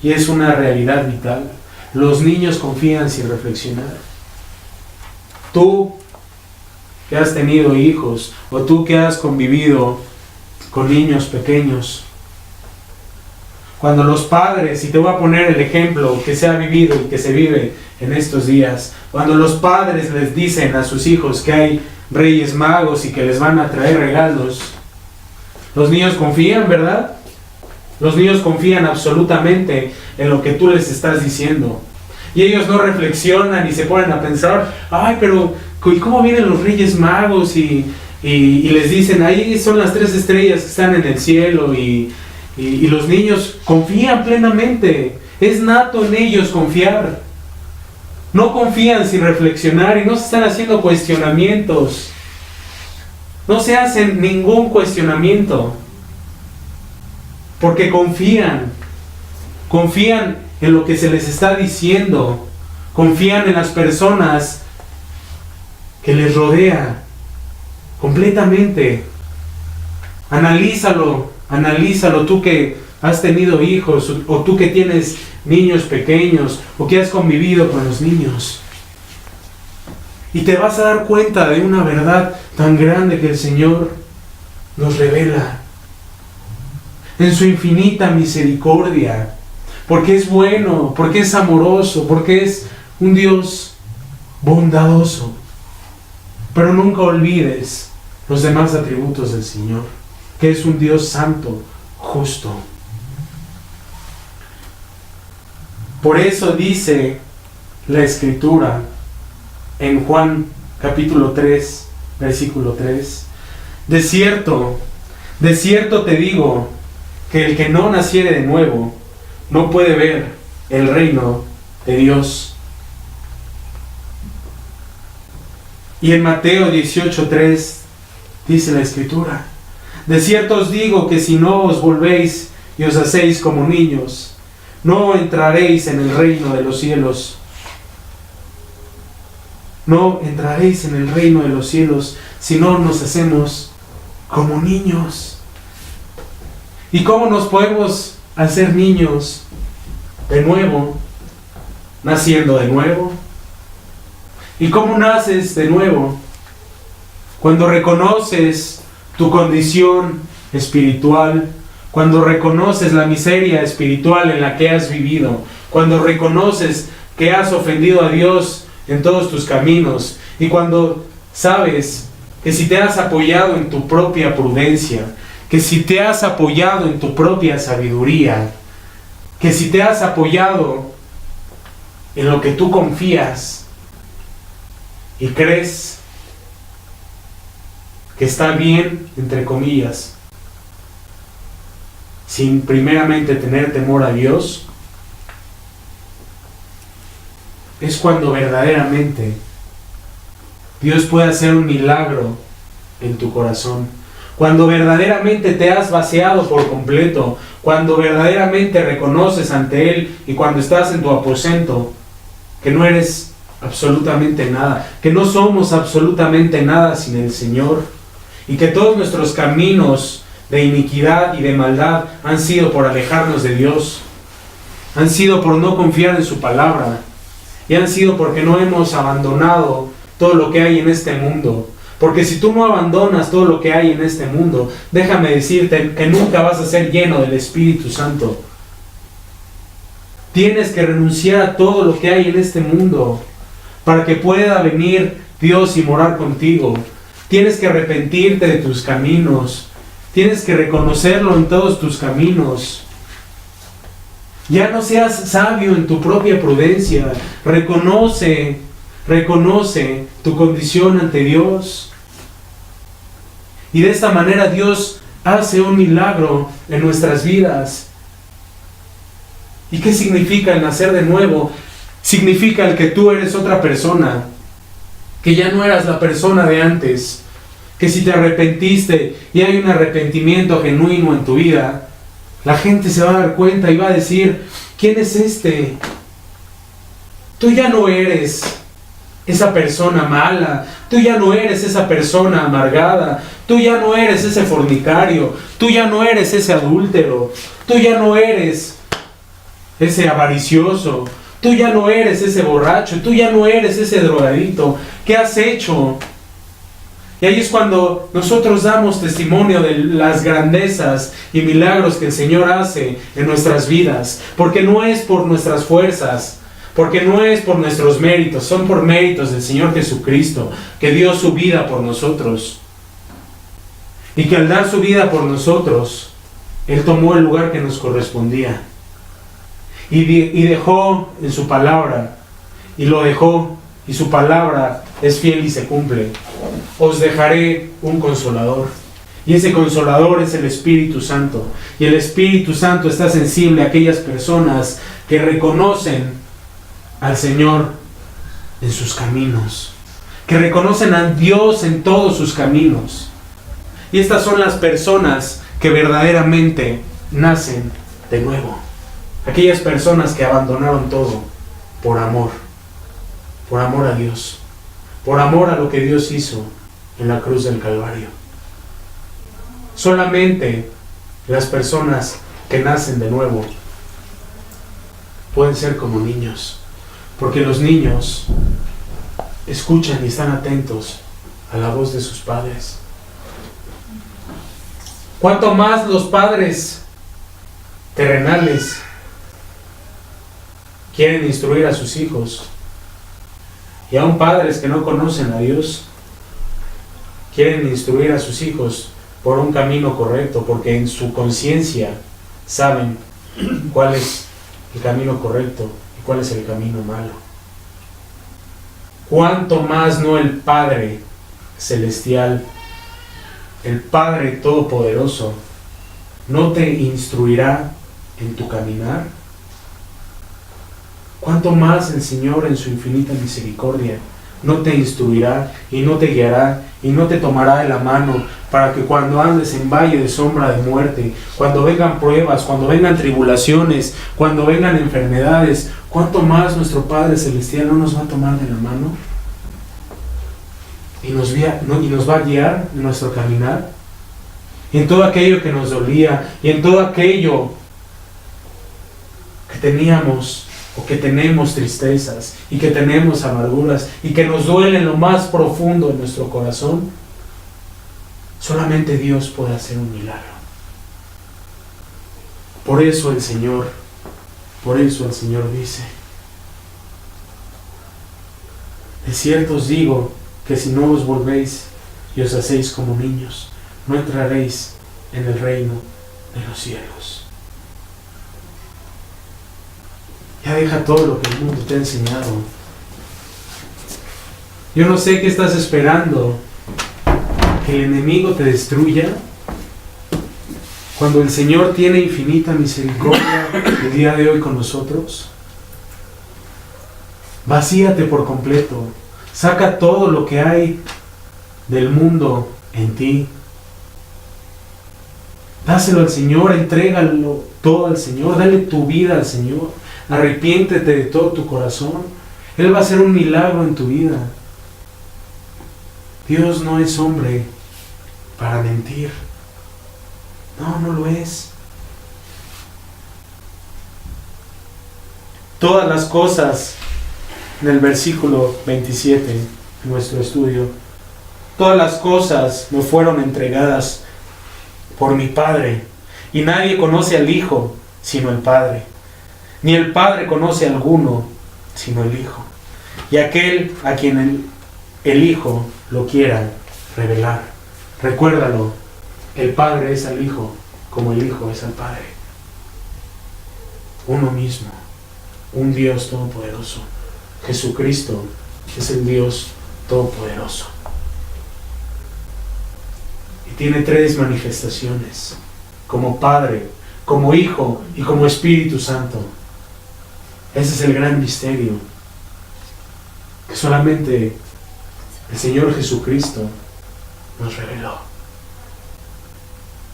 Y es una realidad vital. Los niños confían sin reflexionar. Tú que has tenido hijos, o tú que has convivido con niños pequeños, cuando los padres, y te voy a poner el ejemplo que se ha vivido y que se vive en estos días, cuando los padres les dicen a sus hijos que hay reyes magos y que les van a traer regalos, los niños confían, ¿verdad? Los niños confían absolutamente en lo que tú les estás diciendo. Y ellos no reflexionan y se ponen a pensar, ay, pero ¿y cómo vienen los reyes magos? Y les dicen, ahí son las 3 estrellas que están en el cielo. Y los niños confían plenamente. Es nato en ellos confiar. No confían sin reflexionar y no se están haciendo cuestionamientos. No se hacen ningún cuestionamiento. Porque confían en lo que se les está diciendo. Confían en las personas que les rodean completamente. Analízalo tú que has tenido hijos o tú que tienes niños pequeños o que has convivido con los niños. Y te vas a dar cuenta de una verdad tan grande que el Señor nos revela en su infinita misericordia, porque es bueno, porque es amoroso, porque es un Dios bondadoso. Pero nunca olvides los demás atributos del Señor, que es un Dios santo, justo. Por eso dice la Escritura en Juan capítulo 3, versículo 3, de cierto te digo, que el que no naciere de nuevo no puede ver el reino de Dios. Y en Mateo 18:3 dice la Escritura, de cierto os digo que si no os volvéis y os hacéis como niños, no entraréis en el reino de los cielos. No entraréis en el reino de los cielos si no nos hacemos como niños. ¿Y cómo nos podemos hacer niños de nuevo? Naciendo de nuevo. ¿Y cómo naces de nuevo? Cuando reconoces tu condición espiritual, cuando reconoces la miseria espiritual en la que has vivido, cuando reconoces que has ofendido a Dios en todos tus caminos, y cuando sabes que si te has apoyado en tu propia prudencia, que si te has apoyado en tu propia sabiduría, que si te has apoyado en lo que tú confías y crees que está bien, entre comillas, sin primeramente tener temor a Dios, es cuando verdaderamente Dios puede hacer un milagro en tu corazón. Cuando verdaderamente te has vaciado por completo, cuando verdaderamente reconoces ante Él y cuando estás en tu aposento que no eres absolutamente nada, que no somos absolutamente nada sin el Señor, y que todos nuestros caminos de iniquidad y de maldad han sido por alejarnos de Dios, han sido por no confiar en su palabra, y han sido porque no hemos abandonado todo lo que hay en este mundo. Porque si tú no abandonas todo lo que hay en este mundo, déjame decirte que nunca vas a ser lleno del Espíritu Santo. Tienes que renunciar a todo lo que hay en este mundo para que pueda venir Dios y morar contigo. Tienes que arrepentirte de tus caminos. Tienes que reconocerlo en todos tus caminos. Ya no seas sabio en tu propia prudencia. Reconoce tu condición ante Dios. Y de esta manera Dios hace un milagro en nuestras vidas. ¿Y qué significa el nacer de nuevo? Significa el que tú eres otra persona, que ya no eras la persona de antes, que si te arrepentiste y hay un arrepentimiento genuino en tu vida, la gente se va a dar cuenta y va a decir, ¿quién es este? Tú ya no eres esa persona mala, tú ya no eres esa persona amargada, tú ya no eres ese fornicario, tú ya no eres ese adúltero, tú ya no eres ese avaricioso, tú ya no eres ese borracho, tú ya no eres ese drogadito. ¿Qué has hecho? Y ahí es cuando nosotros damos testimonio de las grandezas y milagros que el Señor hace en nuestras vidas, porque no es por nuestras fuerzas, porque no es por nuestros méritos, son por méritos del Señor Jesucristo, que dio su vida por nosotros. Y que al dar su vida por nosotros, Él tomó el lugar que nos correspondía. Y dejó en su palabra, y lo dejó, y su palabra es fiel y se cumple. Os dejaré un consolador. Y ese consolador es el Espíritu Santo. Y el Espíritu Santo está sensible a aquellas personas que reconocen al Señor en sus caminos, que reconocen a Dios en todos sus caminos. Y estas son las personas que verdaderamente nacen de nuevo. Aquellas personas que abandonaron todo por amor a Dios, por amor a lo que Dios hizo en la cruz del Calvario. Solamente las personas que nacen de nuevo pueden ser como niños, porque los niños escuchan y están atentos a la voz de sus padres. Cuanto más los padres terrenales quieren instruir a sus hijos, y aún padres que no conocen a Dios quieren instruir a sus hijos por un camino correcto, porque en su conciencia saben cuál es el camino correcto y cuál es el camino malo. Cuanto más no el Padre Celestial, el Padre Todopoderoso, no te instruirá en tu caminar. Cuanto más el Señor en su infinita misericordia no te instruirá y no te guiará y no te tomará de la mano para que cuando andes en valle de sombra de muerte, cuando vengan pruebas, cuando vengan tribulaciones, cuando vengan enfermedades, cuánto más nuestro Padre Celestial no nos va a tomar de la mano y nos va a guiar en nuestro caminar, y en todo aquello que nos dolía y en todo aquello que teníamos o que tenemos tristezas y que tenemos amarguras y que nos duele en lo más profundo de nuestro corazón. Solamente Dios puede hacer un milagro. Por eso el Señor dice: de cierto os digo que si no os volvéis y os hacéis como niños, no entraréis en el reino de los cielos. Ya deja todo lo que el mundo te ha enseñado. Yo no sé qué estás esperando, que el enemigo te destruya, cuando el Señor tiene infinita misericordia el día de hoy con nosotros. Vacíate por completo. Saca todo lo que hay del mundo en ti. Dáselo al Señor, entrégalo todo al Señor, dale tu vida al Señor. Arrepiéntete de todo tu corazón. Él va a hacer un milagro en tu vida. Dios no es hombre para mentir. No lo es. Todas las cosas, en el versículo 27 de nuestro estudio, todas las cosas me fueron entregadas por mi Padre, y nadie conoce al Hijo sino el Padre, ni el Padre conoce a alguno sino el Hijo, y aquel a quien el Hijo lo quiera revelar. Recuérdalo, el Padre es al Hijo como el Hijo es al Padre. Uno mismo, un Dios todopoderoso. Jesucristo es el Dios todopoderoso. Y tiene tres manifestaciones: como Padre, como Hijo y como Espíritu Santo. Ese es el gran misterio que solamente el Señor Jesucristo nos reveló.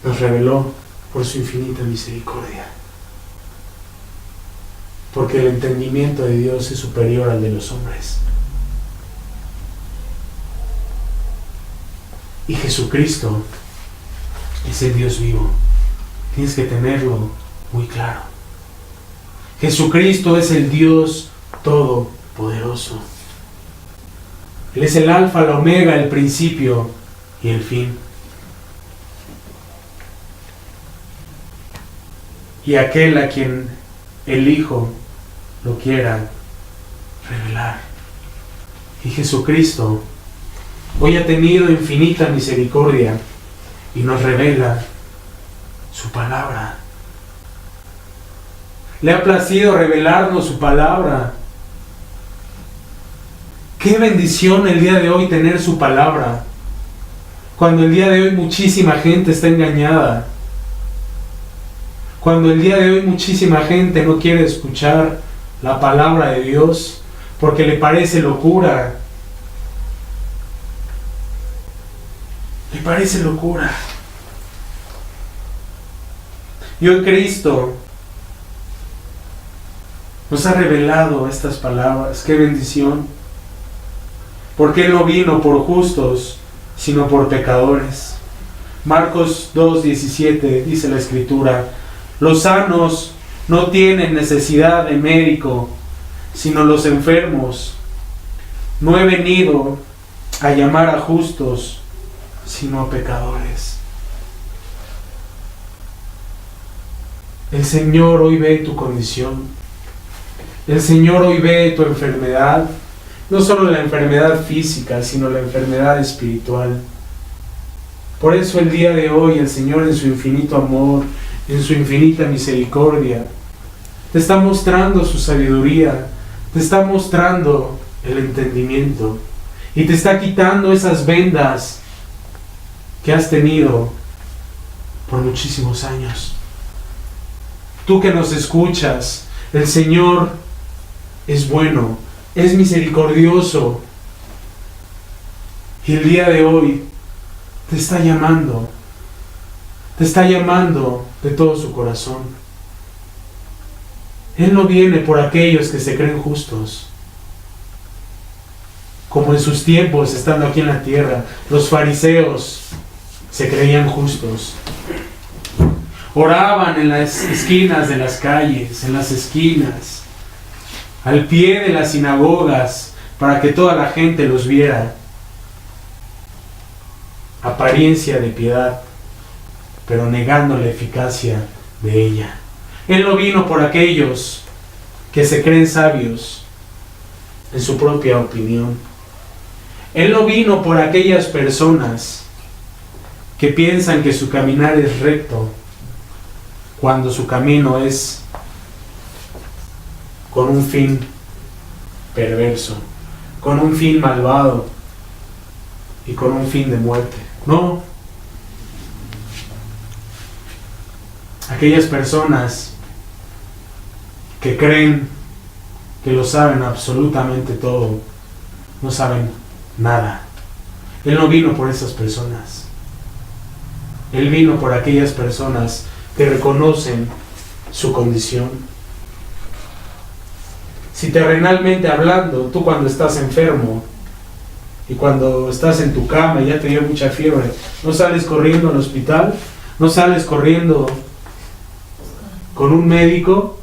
Nos reveló por su infinita misericordia. Porque el entendimiento de Dios es superior al de los hombres. Y Jesucristo es el Dios vivo. Tienes que tenerlo muy claro. Jesucristo es el Dios todopoderoso. Él es el alfa, la omega, el principio y el fin. Y aquel a quien el Hijo lo quiera revelar. Y Jesucristo hoy ha tenido infinita misericordia y nos revela su palabra. Le ha placido revelarnos su palabra. Qué bendición el día de hoy tener su palabra, cuando el día de hoy muchísima gente está engañada, cuando el día de hoy muchísima gente no quiere escuchar la palabra de Dios, porque le parece locura. Le parece locura. Y hoy Cristo nos ha revelado estas palabras. ¡Qué bendición! Porque Él no vino por justos, sino por pecadores. Marcos 2:17 dice la Escritura: los sanos no tienen necesidad de médico, sino los enfermos. No he venido a llamar a justos, sino a pecadores. El Señor hoy ve tu condición. El Señor hoy ve tu enfermedad. No solo la enfermedad física, sino la enfermedad espiritual. Por eso el día de hoy el Señor, en su infinito amor, en su infinita misericordia, te está mostrando su sabiduría, te está mostrando el entendimiento y te está quitando esas vendas que has tenido por muchísimos años. Tú que nos escuchas, el Señor es bueno, es misericordioso, y el día de hoy te está llamando de todo su corazón. Él no viene por aquellos que se creen justos, como en sus tiempos estando aquí en la tierra. Los fariseos se creían justos, oraban en las esquinas de las calles, en las esquinas, al pie de las sinagogas, para que toda la gente los viera. Apariencia de piedad, pero negando la eficacia de ella. Él no vino por aquellos que se creen sabios en su propia opinión. Él no vino por aquellas personas que piensan que su caminar es recto, cuando su camino es con un fin perverso, con un fin malvado y con un fin de muerte. No. Aquellas personas que creen que lo saben absolutamente todo, no saben nada. Él no vino por esas personas. Él vino por aquellas personas que reconocen su condición. Si terrenalmente hablando, tú cuando estás enfermo y cuando estás en tu cama y ya te dio mucha fiebre, ¿no sales corriendo al hospital? ¿No sales corriendo con un médico?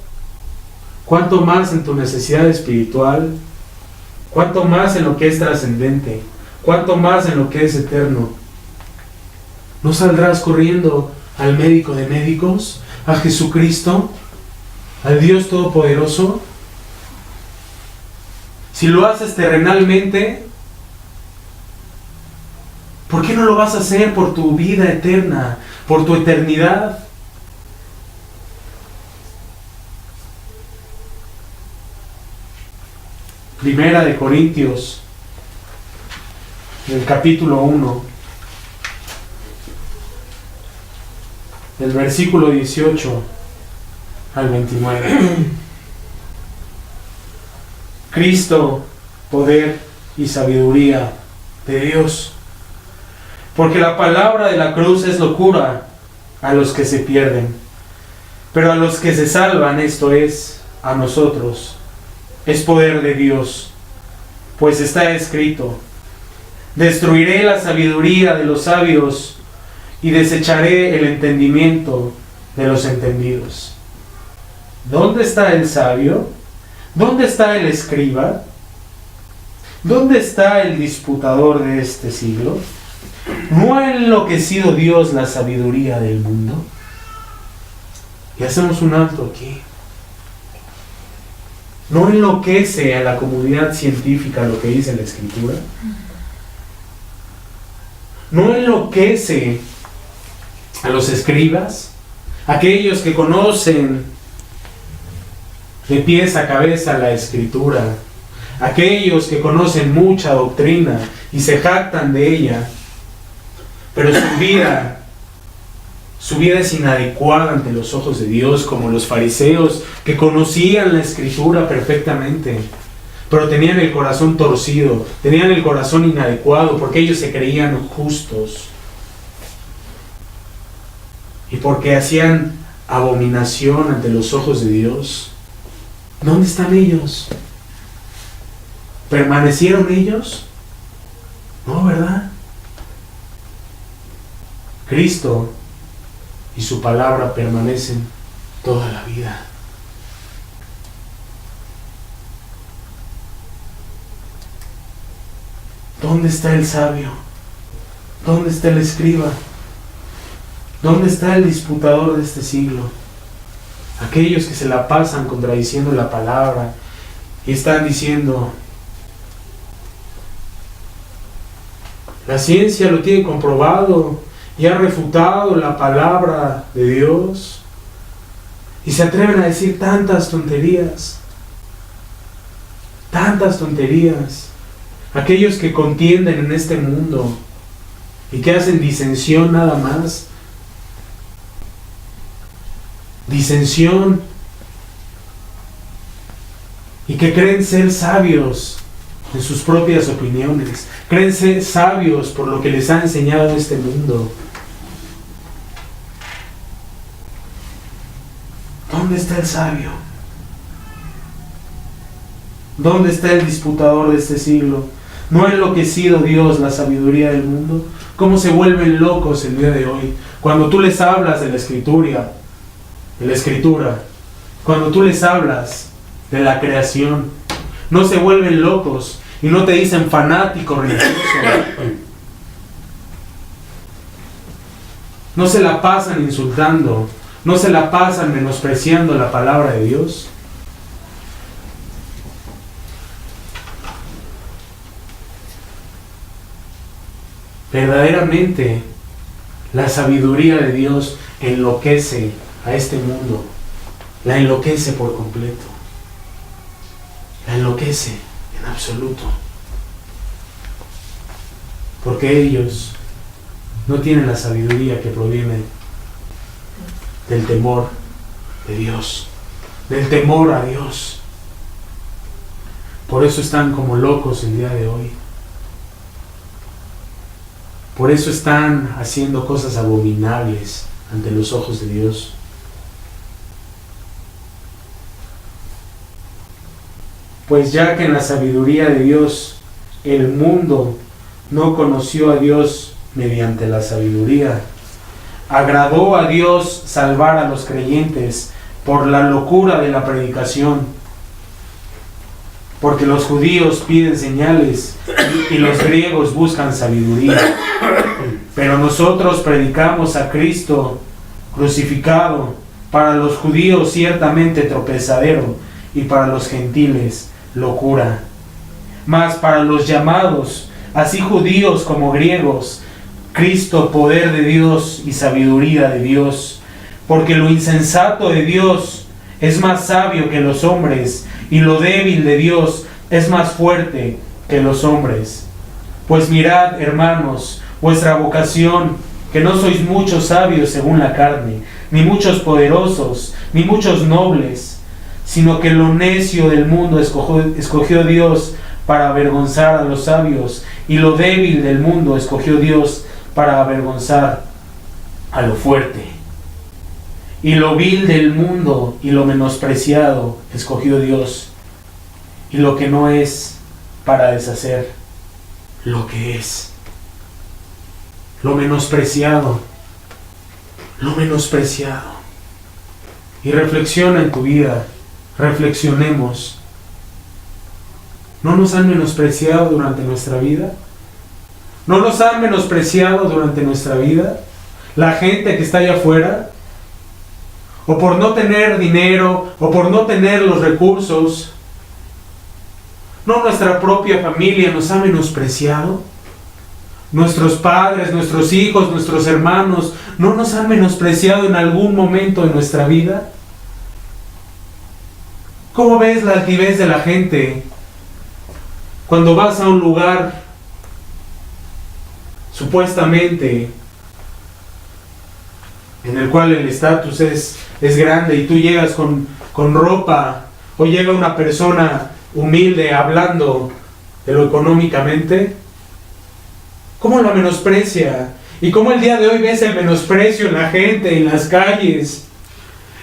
¿Cuánto más en tu necesidad espiritual? ¿Cuánto más en lo que es trascendente? ¿Cuánto más en lo que es eterno? ¿No saldrás corriendo al médico de médicos, a Jesucristo, al Dios Todopoderoso? Si lo haces terrenalmente, ¿por qué no lo vas a hacer por tu vida eterna, por tu eternidad? Primera de Corintios, en el capítulo 1, del versículo 18 al 29. Cristo, poder y sabiduría de Dios. Porque la palabra de la cruz es locura a los que se pierden, pero a los que se salvan, esto es, a nosotros, es poder de Dios. Pues está escrito: destruiré la sabiduría de los sabios y desecharé el entendimiento de los entendidos. ¿Dónde está el sabio? ¿Dónde está el escriba? ¿Dónde está el disputador de este siglo? ¿No ha enloquecido Dios la sabiduría del mundo? Y hacemos un alto aquí. ¿No enloquece a la comunidad científica lo que dice la Escritura? ¿No enloquece a los escribas, aquellos que conocen de pies a cabeza la Escritura, aquellos que conocen mucha doctrina y se jactan de ella, pero su vida es inadecuada ante los ojos de Dios, como los fariseos que conocían la Escritura perfectamente, pero tenían el corazón torcido, tenían el corazón inadecuado, porque ellos se creían justos y porque hacían abominación ante los ojos de Dios. ¿Dónde están ellos? ¿Permanecieron ellos? No, ¿verdad? Cristo y su palabra permanecen toda la vida. ¿Dónde está el sabio? ¿Dónde está el escriba? ¿Dónde está el disputador de este siglo? Aquellos que se la pasan contradiciendo la palabra y están diciendo: la ciencia lo tiene comprobado y ha refutado la palabra de Dios, y se atreven a decir tantas tonterías. Tantas tonterías. Aquellos que contienden en este mundo y que hacen disensión nada más. Disensión. Y que creen ser sabios en sus propias opiniones. Creen ser sabios por lo que les ha enseñado este mundo. ¿Dónde está el sabio? ¿Dónde está el disputador de este siglo? ¿No ha enloquecido Dios la sabiduría del mundo? ¿Cómo se vuelven locos el día de hoy? Cuando tú les hablas de la escritura, cuando tú les hablas de la creación, no se vuelven locos y no te dicen fanático religioso. No se la pasan insultando, no se la pasan menospreciando la palabra de Dios. Verdaderamente, la sabiduría de Dios enloquece a este mundo. La enloquece por completo. La enloquece en absoluto. Porque ellos no tienen la sabiduría que proviene del temor de Dios, del temor a Dios. Por eso están como locos el día de hoy. Por eso están haciendo cosas abominables ante los ojos de Dios. Pues ya que en la sabiduría de Dios el mundo no conoció a Dios mediante la sabiduría, agradó a Dios salvar a los creyentes por la locura de la predicación. Porque los judíos piden señales y los griegos buscan sabiduría. Pero nosotros predicamos a Cristo crucificado, para los judíos ciertamente tropezadero y para los gentiles locura. Mas para los llamados, así judíos como griegos, Cristo poder de Dios y sabiduría de Dios. Porque lo insensato de Dios es más sabio que los hombres, y lo débil de Dios es más fuerte que los hombres. Pues mirad, hermanos, vuestra vocación, que no sois muchos sabios según la carne, ni muchos poderosos, ni muchos nobles, sino que lo necio del mundo escogió Dios para avergonzar a los sabios, y lo débil del mundo escogió Dios para avergonzar a lo fuerte. Y lo vil del mundo y lo menospreciado escogió Dios, y lo que no es, para deshacer lo que es. Lo menospreciado. Y reflexiona en tu vida, reflexionemos. ¿No nos han menospreciado durante nuestra vida? ¿No nos han menospreciado durante nuestra vida la gente que está allá afuera? O por no tener dinero, o por no tener los recursos. ¿No nuestra propia familia nos ha menospreciado? Nuestros padres, nuestros hijos, nuestros hermanos, ¿no nos han menospreciado en algún momento de nuestra vida? ¿Cómo ves la altivez de la gente cuando vas a un lugar supuestamente en el cual el estatus es grande y tú llegas con ropa, o llega una persona humilde hablando de lo económicamente, ¿cómo la menosprecia? Y cómo el día de hoy ves el menosprecio en la gente, en las calles,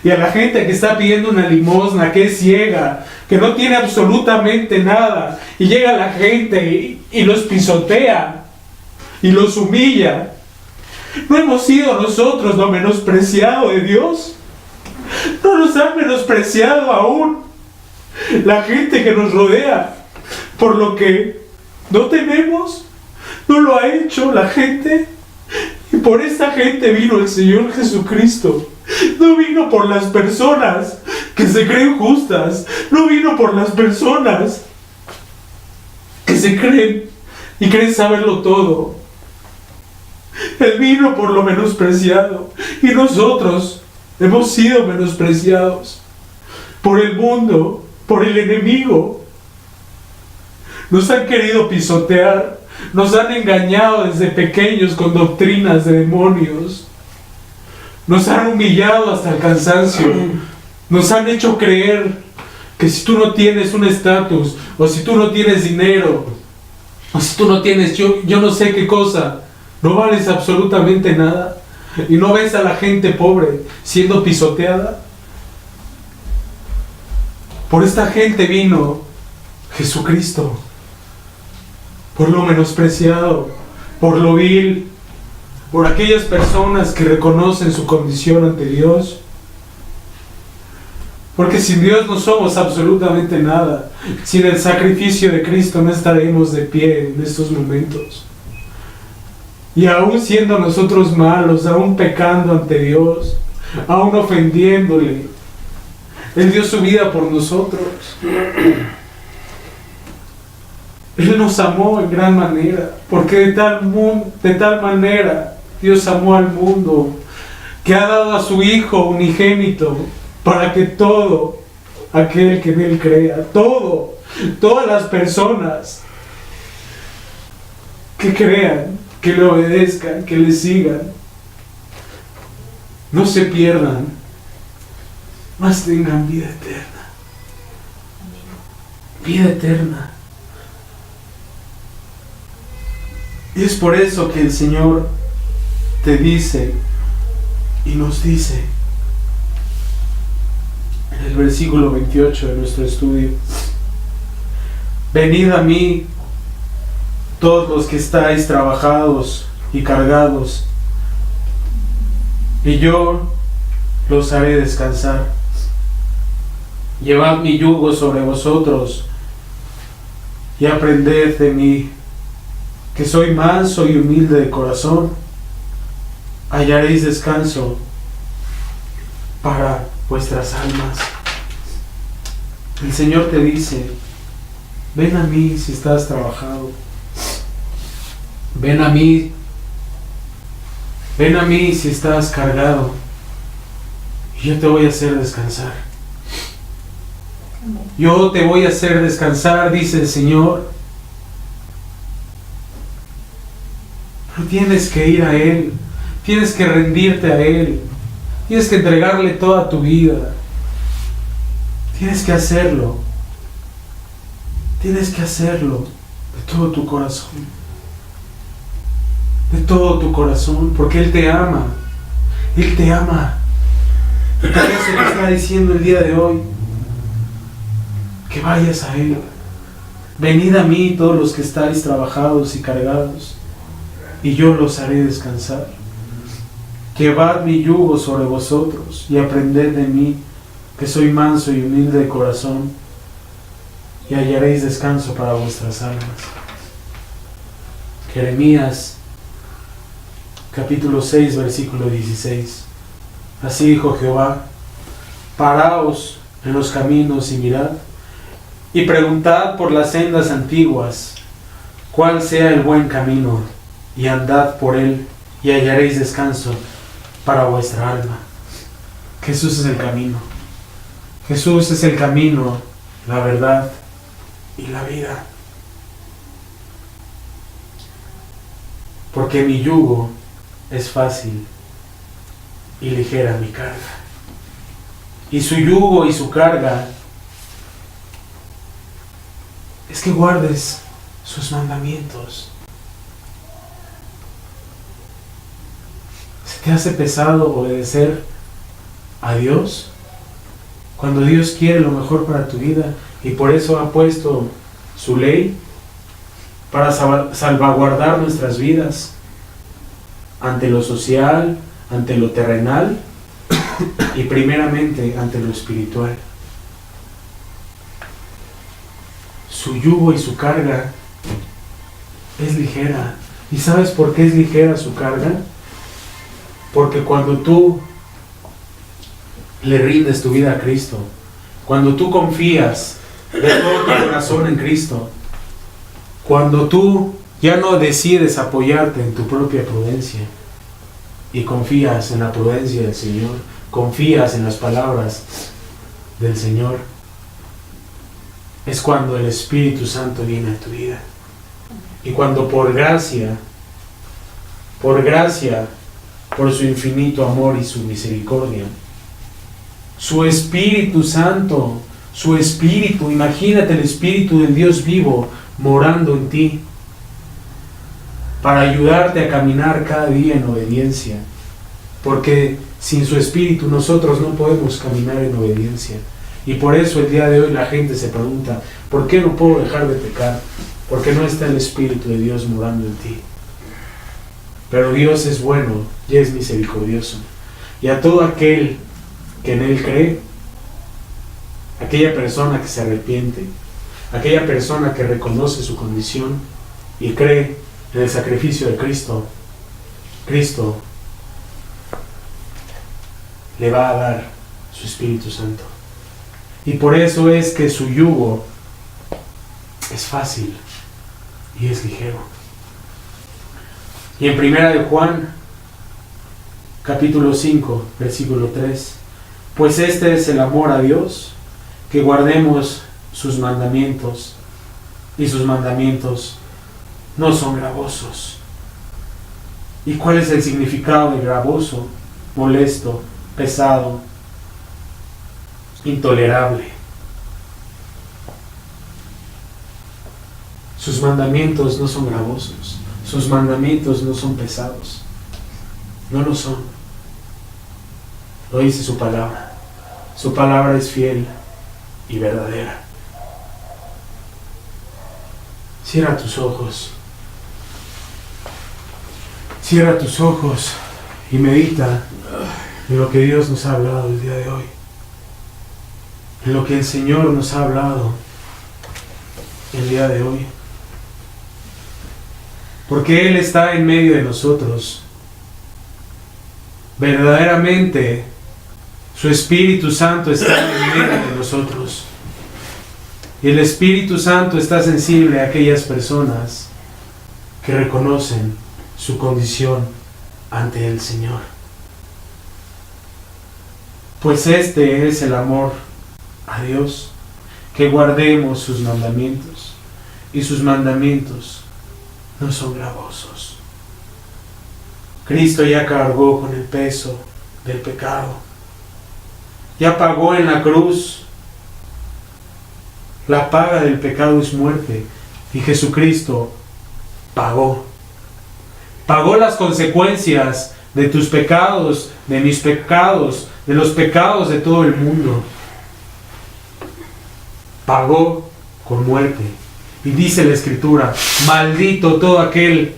y a la gente que está pidiendo una limosna, que es ciega, que no tiene absolutamente nada, y llega la gente y los pisotea y los humilla. ¿No hemos sido nosotros lo menospreciado de Dios? ¿No nos han menospreciado aún la gente que nos rodea por lo que no tenemos? ¿No lo ha hecho la gente? Y por esta gente vino el Señor Jesucristo. No vino por las personas que se creen justas. No vino por las personas que se creen y creen saberlo todo. Él vino por lo menospreciado. Y nosotros hemos sido menospreciados por el mundo, por el enemigo. Nos han querido pisotear. Nos han engañado desde pequeños con doctrinas de demonios. Nos han humillado hasta el cansancio. Nos han hecho creer que si tú no tienes un estatus, o si tú no tienes dinero, o si tú no tienes yo no sé qué cosa, no vales absolutamente nada. Y no ves a la gente pobre siendo pisoteada. Por esta gente vino Jesucristo. Por lo menospreciado, por lo vil, por aquellas personas que reconocen su condición ante Dios. Porque sin Dios no somos absolutamente nada. Sin el sacrificio de Cristo no estaremos de pie en estos momentos. Y aún siendo nosotros malos, aún pecando ante Dios, aún ofendiéndole, Él dio su vida por nosotros. Él nos amó en gran manera, porque de tal manera Dios amó al mundo, que ha dado a su Hijo unigénito, para que todo aquel que en Él crea, todas las personas que crean, que le obedezcan, que le sigan, no se pierdan, mas tengan vida eterna. Vida eterna. Y es por eso que el Señor te dice y nos dice en el versículo 28 de nuestro estudio: venid a mí todos los que estáis trabajados y cargados, y yo los haré descansar. Llevad mi yugo sobre vosotros y aprended de mí, que soy manso y humilde de corazón. Hallaréis descanso para vuestras almas. El Señor te dice: ven a mí si estás trabajado. Ven a mí si estás cargado. Y yo te voy a hacer descansar. Yo te voy a hacer descansar, dice el Señor. Pero tienes que ir a Él. Tienes que rendirte a Él. Tienes que entregarle toda tu vida. Tienes que hacerlo. Tienes que hacerlo de todo tu corazón. De todo tu corazón, porque Él te ama. Él te ama. Y por eso te está diciendo el día de hoy que vayas a Él. Venid a mí todos los que estáis trabajados y cargados, y yo los haré descansar. Llevad mi yugo sobre vosotros y aprended de mí, que soy manso y humilde de corazón, y hallaréis descanso para vuestras almas. Jeremías capítulo 6, versículo 16. Así dijo Jehová: paraos en los caminos y mirad, y preguntad por las sendas antiguas, cuál sea el buen camino, y andad por él, y hallaréis descanso para vuestra alma. Jesús es el camino. Jesús es el camino, la verdad y la vida. Porque mi yugo es fácil y ligera mi carga. Y su yugo y su carga es que guardes sus mandamientos. ¿Se te hace pesado obedecer a Dios? Cuando Dios quiere lo mejor para tu vida y por eso ha puesto su ley para salvaguardar nuestras vidas ante lo social, ante lo terrenal y primeramente ante lo espiritual. Su yugo y su carga es ligera. ¿Y sabes por qué es ligera su carga? Porque cuando tú le rindes tu vida a Cristo, cuando tú confías de todo tu corazón en Cristo, cuando tú ya no decides apoyarte en tu propia prudencia y confías en la prudencia del Señor, confías en las palabras del Señor, es cuando el Espíritu Santo viene a tu vida. Y cuando por gracia, por su infinito amor y su misericordia, su Espíritu Santo, su Espíritu, imagínate el Espíritu del Dios vivo morando en ti, para ayudarte a caminar cada día en obediencia, porque sin su Espíritu nosotros no podemos caminar en obediencia. Y por eso el día de hoy la gente se pregunta, ¿por qué no puedo dejar de pecar? Porque no está el Espíritu de Dios morando en ti. Pero Dios es bueno y es misericordioso. Y a todo aquel que en Él cree, aquella persona que se arrepiente, aquella persona que reconoce su condición y cree en el sacrificio de Cristo, Cristo le va a dar su Espíritu Santo. Y por eso es que su yugo es fácil y es ligero. Y en 1 de Juan, capítulo 5, versículo 3, pues este es el amor a Dios, que guardemos sus mandamientos, y sus mandamientos no son gravosos. ¿Y cuál es el significado de gravoso? Molesto, pesado, intolerable. Sus mandamientos no son gravosos, sus mandamientos no son pesados, no lo son. Lo dice su palabra. Su palabra es fiel y verdadera. Cierra tus ojos. Cierra tus ojos y medita en lo que Dios nos ha hablado el día de hoy. En lo que el Señor nos ha hablado el día de hoy. Porque Él está en medio de nosotros. Verdaderamente, su Espíritu Santo está en medio de nosotros. Y el Espíritu Santo está sensible a aquellas personas que reconocen su condición ante el Señor. Pues este es el amor a Dios, que guardemos sus mandamientos, y sus mandamientos no son gravosos. Cristo ya cargó con el peso del pecado, ya pagó en la cruz. La paga del pecado es muerte, y Jesucristo pagó las consecuencias de tus pecados, de mis pecados, de los pecados de todo el mundo. Pagó con muerte. Y dice la Escritura, maldito todo aquel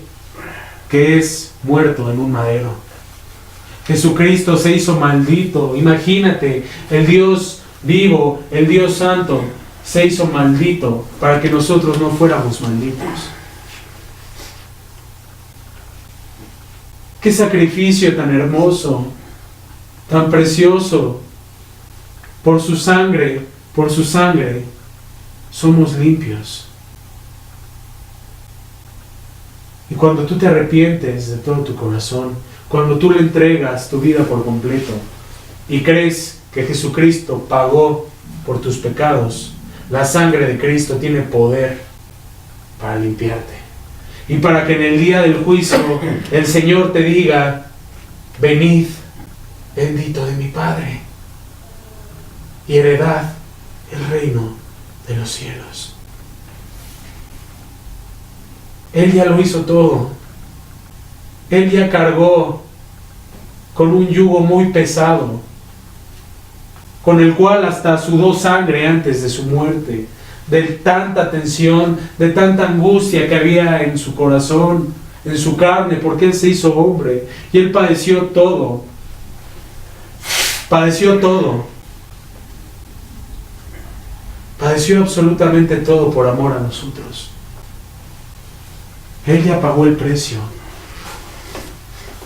que es muerto en un madero. Jesucristo se hizo maldito. Imagínate, el Dios vivo, el Dios santo, se hizo maldito para que nosotros no fuéramos malditos. Qué sacrificio tan hermoso, tan precioso. Por su sangre somos limpios. Y cuando tú te arrepientes de todo tu corazón, cuando tú le entregas tu vida por completo y crees que Jesucristo pagó por tus pecados, la sangre de Cristo tiene poder para limpiarte. Y para que en el día del juicio el Señor te diga, venid, bendito de mi Padre, y heredad el reino de los cielos. Él ya lo hizo todo. Él ya cargó con un yugo muy pesado, con el cual hasta sudó sangre antes de su muerte, de tanta tensión, de tanta angustia que había en su corazón, en su carne, porque Él se hizo hombre y Él padeció todo. Padeció todo. Padeció absolutamente todo por amor a nosotros. Él ya pagó el precio.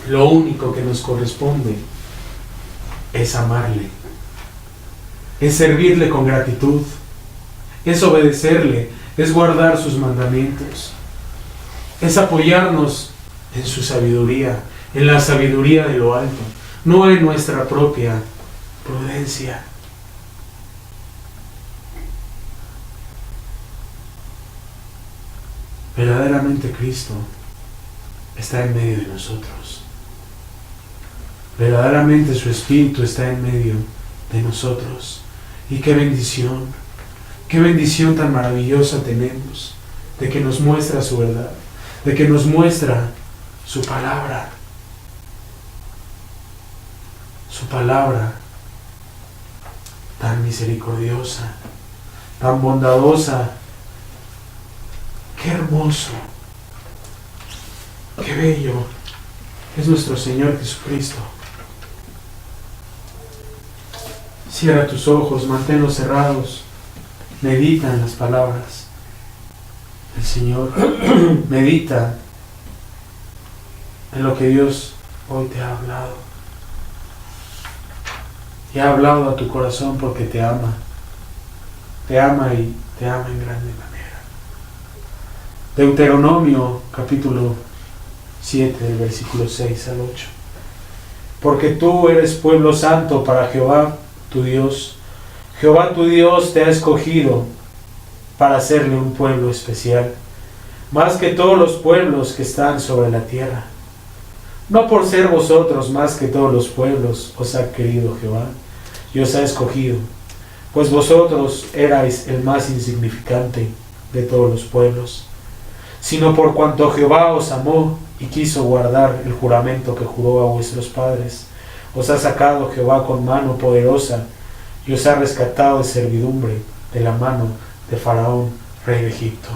Lo único que nos corresponde es amarle, es servirle con gratitud, es obedecerle, es guardar sus mandamientos, es apoyarnos en su sabiduría, en la sabiduría de lo alto, no en nuestra propia prudencia. Verdaderamente Cristo está en medio de nosotros. Verdaderamente su Espíritu está en medio de nosotros. Y qué bendición tan maravillosa tenemos de que nos muestra su verdad, de que nos muestra su palabra tan misericordiosa, tan bondadosa. Qué hermoso, qué bello es nuestro Señor Jesucristo. Cierra tus ojos, manténlos cerrados, medita en las palabras del Señor, medita en lo que Dios hoy te ha hablado. Y ha hablado a tu corazón porque te ama y te ama en grande manera. Deuteronomio capítulo 7, del versículo 6 al 8. Porque tú eres pueblo santo para Jehová tu Dios. Jehová tu Dios te ha escogido para hacerle un pueblo especial, más que todos los pueblos que están sobre la tierra. No por ser vosotros más que todos los pueblos os ha querido Jehová y os ha escogido, pues vosotros erais el más insignificante de todos los pueblos, sino por cuanto Jehová os amó y quiso guardar el juramento que juró a vuestros padres. Os ha sacado Jehová con mano poderosa y os ha rescatado de servidumbre de la mano de Faraón, rey de Egipto.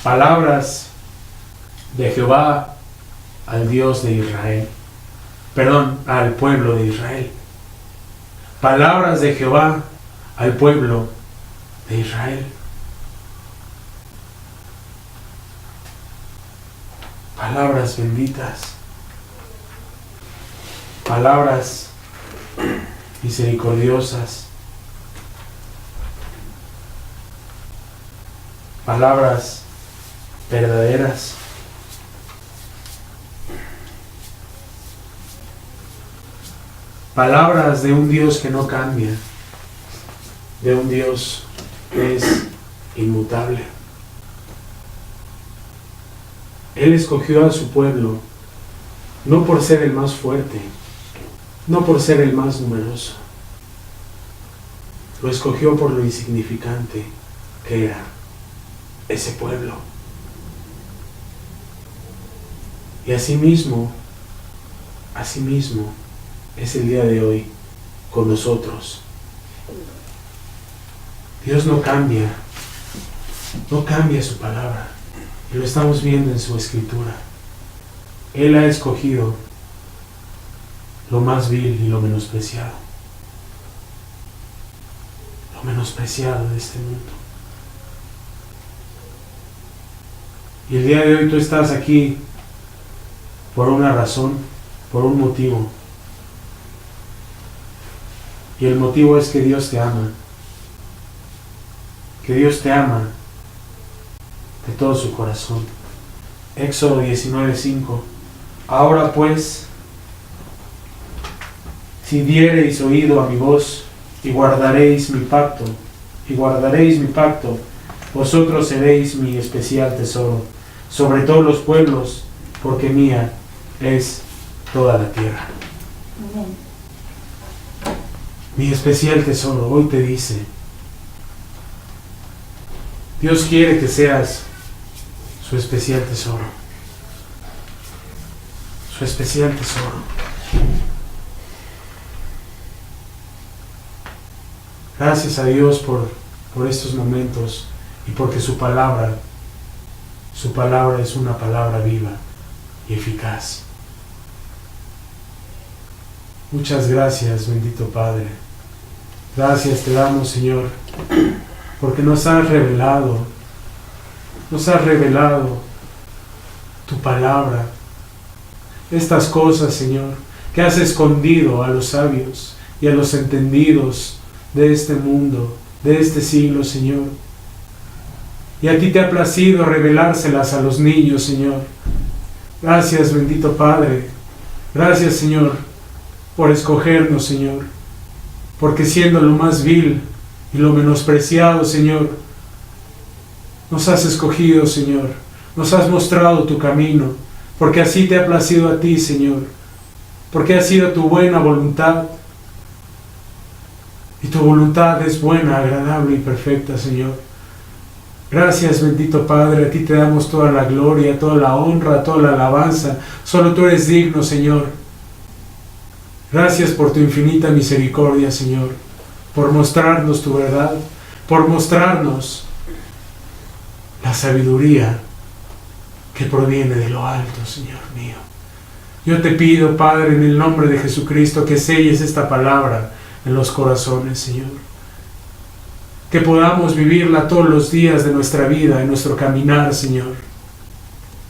Palabras de Jehová al Dios de Israel. Al pueblo de Israel. Palabras de Jehová al pueblo de Israel. Palabras benditas, palabras misericordiosas, palabras verdaderas, palabras de un Dios que no cambia, de un Dios que es inmutable. Él escogió a su pueblo no por ser el más fuerte, no por ser el más numeroso. Lo escogió por lo insignificante que era ese pueblo. Y asimismo es el día de hoy con nosotros. Dios no cambia su palabra. Y lo estamos viendo en su escritura. Él ha escogido lo más vil y lo menospreciado. Lo menospreciado de este mundo. Y el día de hoy tú estás aquí por una razón, por un motivo. Y el motivo es que Dios te ama. Que Dios te ama de todo su corazón. Éxodo 19:5. Ahora pues, si diereis oído a mi voz y guardaréis mi pacto, vosotros seréis mi especial tesoro sobre todos los pueblos, porque mía es toda la tierra. Amén. Mi especial tesoro hoy te dice: Dios quiere que seas su especial tesoro. Su especial tesoro. Gracias a Dios por estos momentos y porque su palabra es una palabra viva y eficaz. Muchas gracias, bendito Padre. Gracias te damos, Señor, porque nos has revelado tu palabra, estas cosas, Señor, que has escondido a los sabios y a los entendidos de este mundo, de este siglo, Señor. Y a ti te ha placido revelárselas a los niños, Señor. Gracias, bendito Padre. Gracias, Señor, por escogernos, Señor. Porque siendo lo más vil y lo menospreciado, Señor, nos has escogido, Señor. Nos has mostrado tu camino. Porque así te ha placido a ti, Señor. Porque ha sido tu buena voluntad. Y tu voluntad es buena, agradable y perfecta, Señor. Gracias, bendito Padre. A ti te damos toda la gloria, toda la honra, toda la alabanza. Solo tú eres digno, Señor. Gracias por tu infinita misericordia, Señor. Por mostrarnos tu verdad. Por mostrarnos la sabiduría que proviene de lo alto, Señor mío. Yo te pido, Padre, en el nombre de Jesucristo, que selles esta palabra en los corazones, Señor. Que podamos vivirla todos los días de nuestra vida, en nuestro caminar, Señor.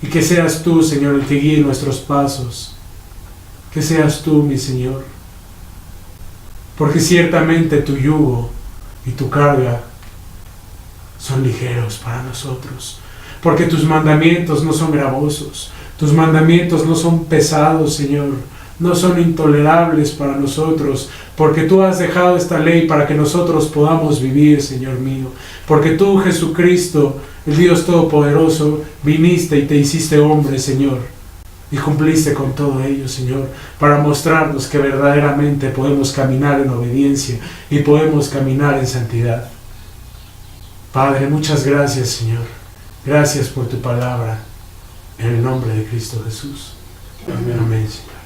Y que seas tú, Señor, el que guíe nuestros pasos. Que seas tú, mi Señor. Porque ciertamente tu yugo y tu carga son ligeros para nosotros. Porque tus mandamientos no son gravosos. Tus mandamientos no son pesados, Señor. No son intolerables para nosotros, porque tú has dejado esta ley para que nosotros podamos vivir, Señor mío. Porque tú, Jesucristo, el Dios Todopoderoso, viniste y te hiciste hombre, Señor, y cumpliste con todo ello, Señor, para mostrarnos que verdaderamente podemos caminar en obediencia y podemos caminar en santidad. Padre, muchas gracias, Señor. Gracias por tu palabra, en el nombre de Cristo Jesús. Amén, Señor.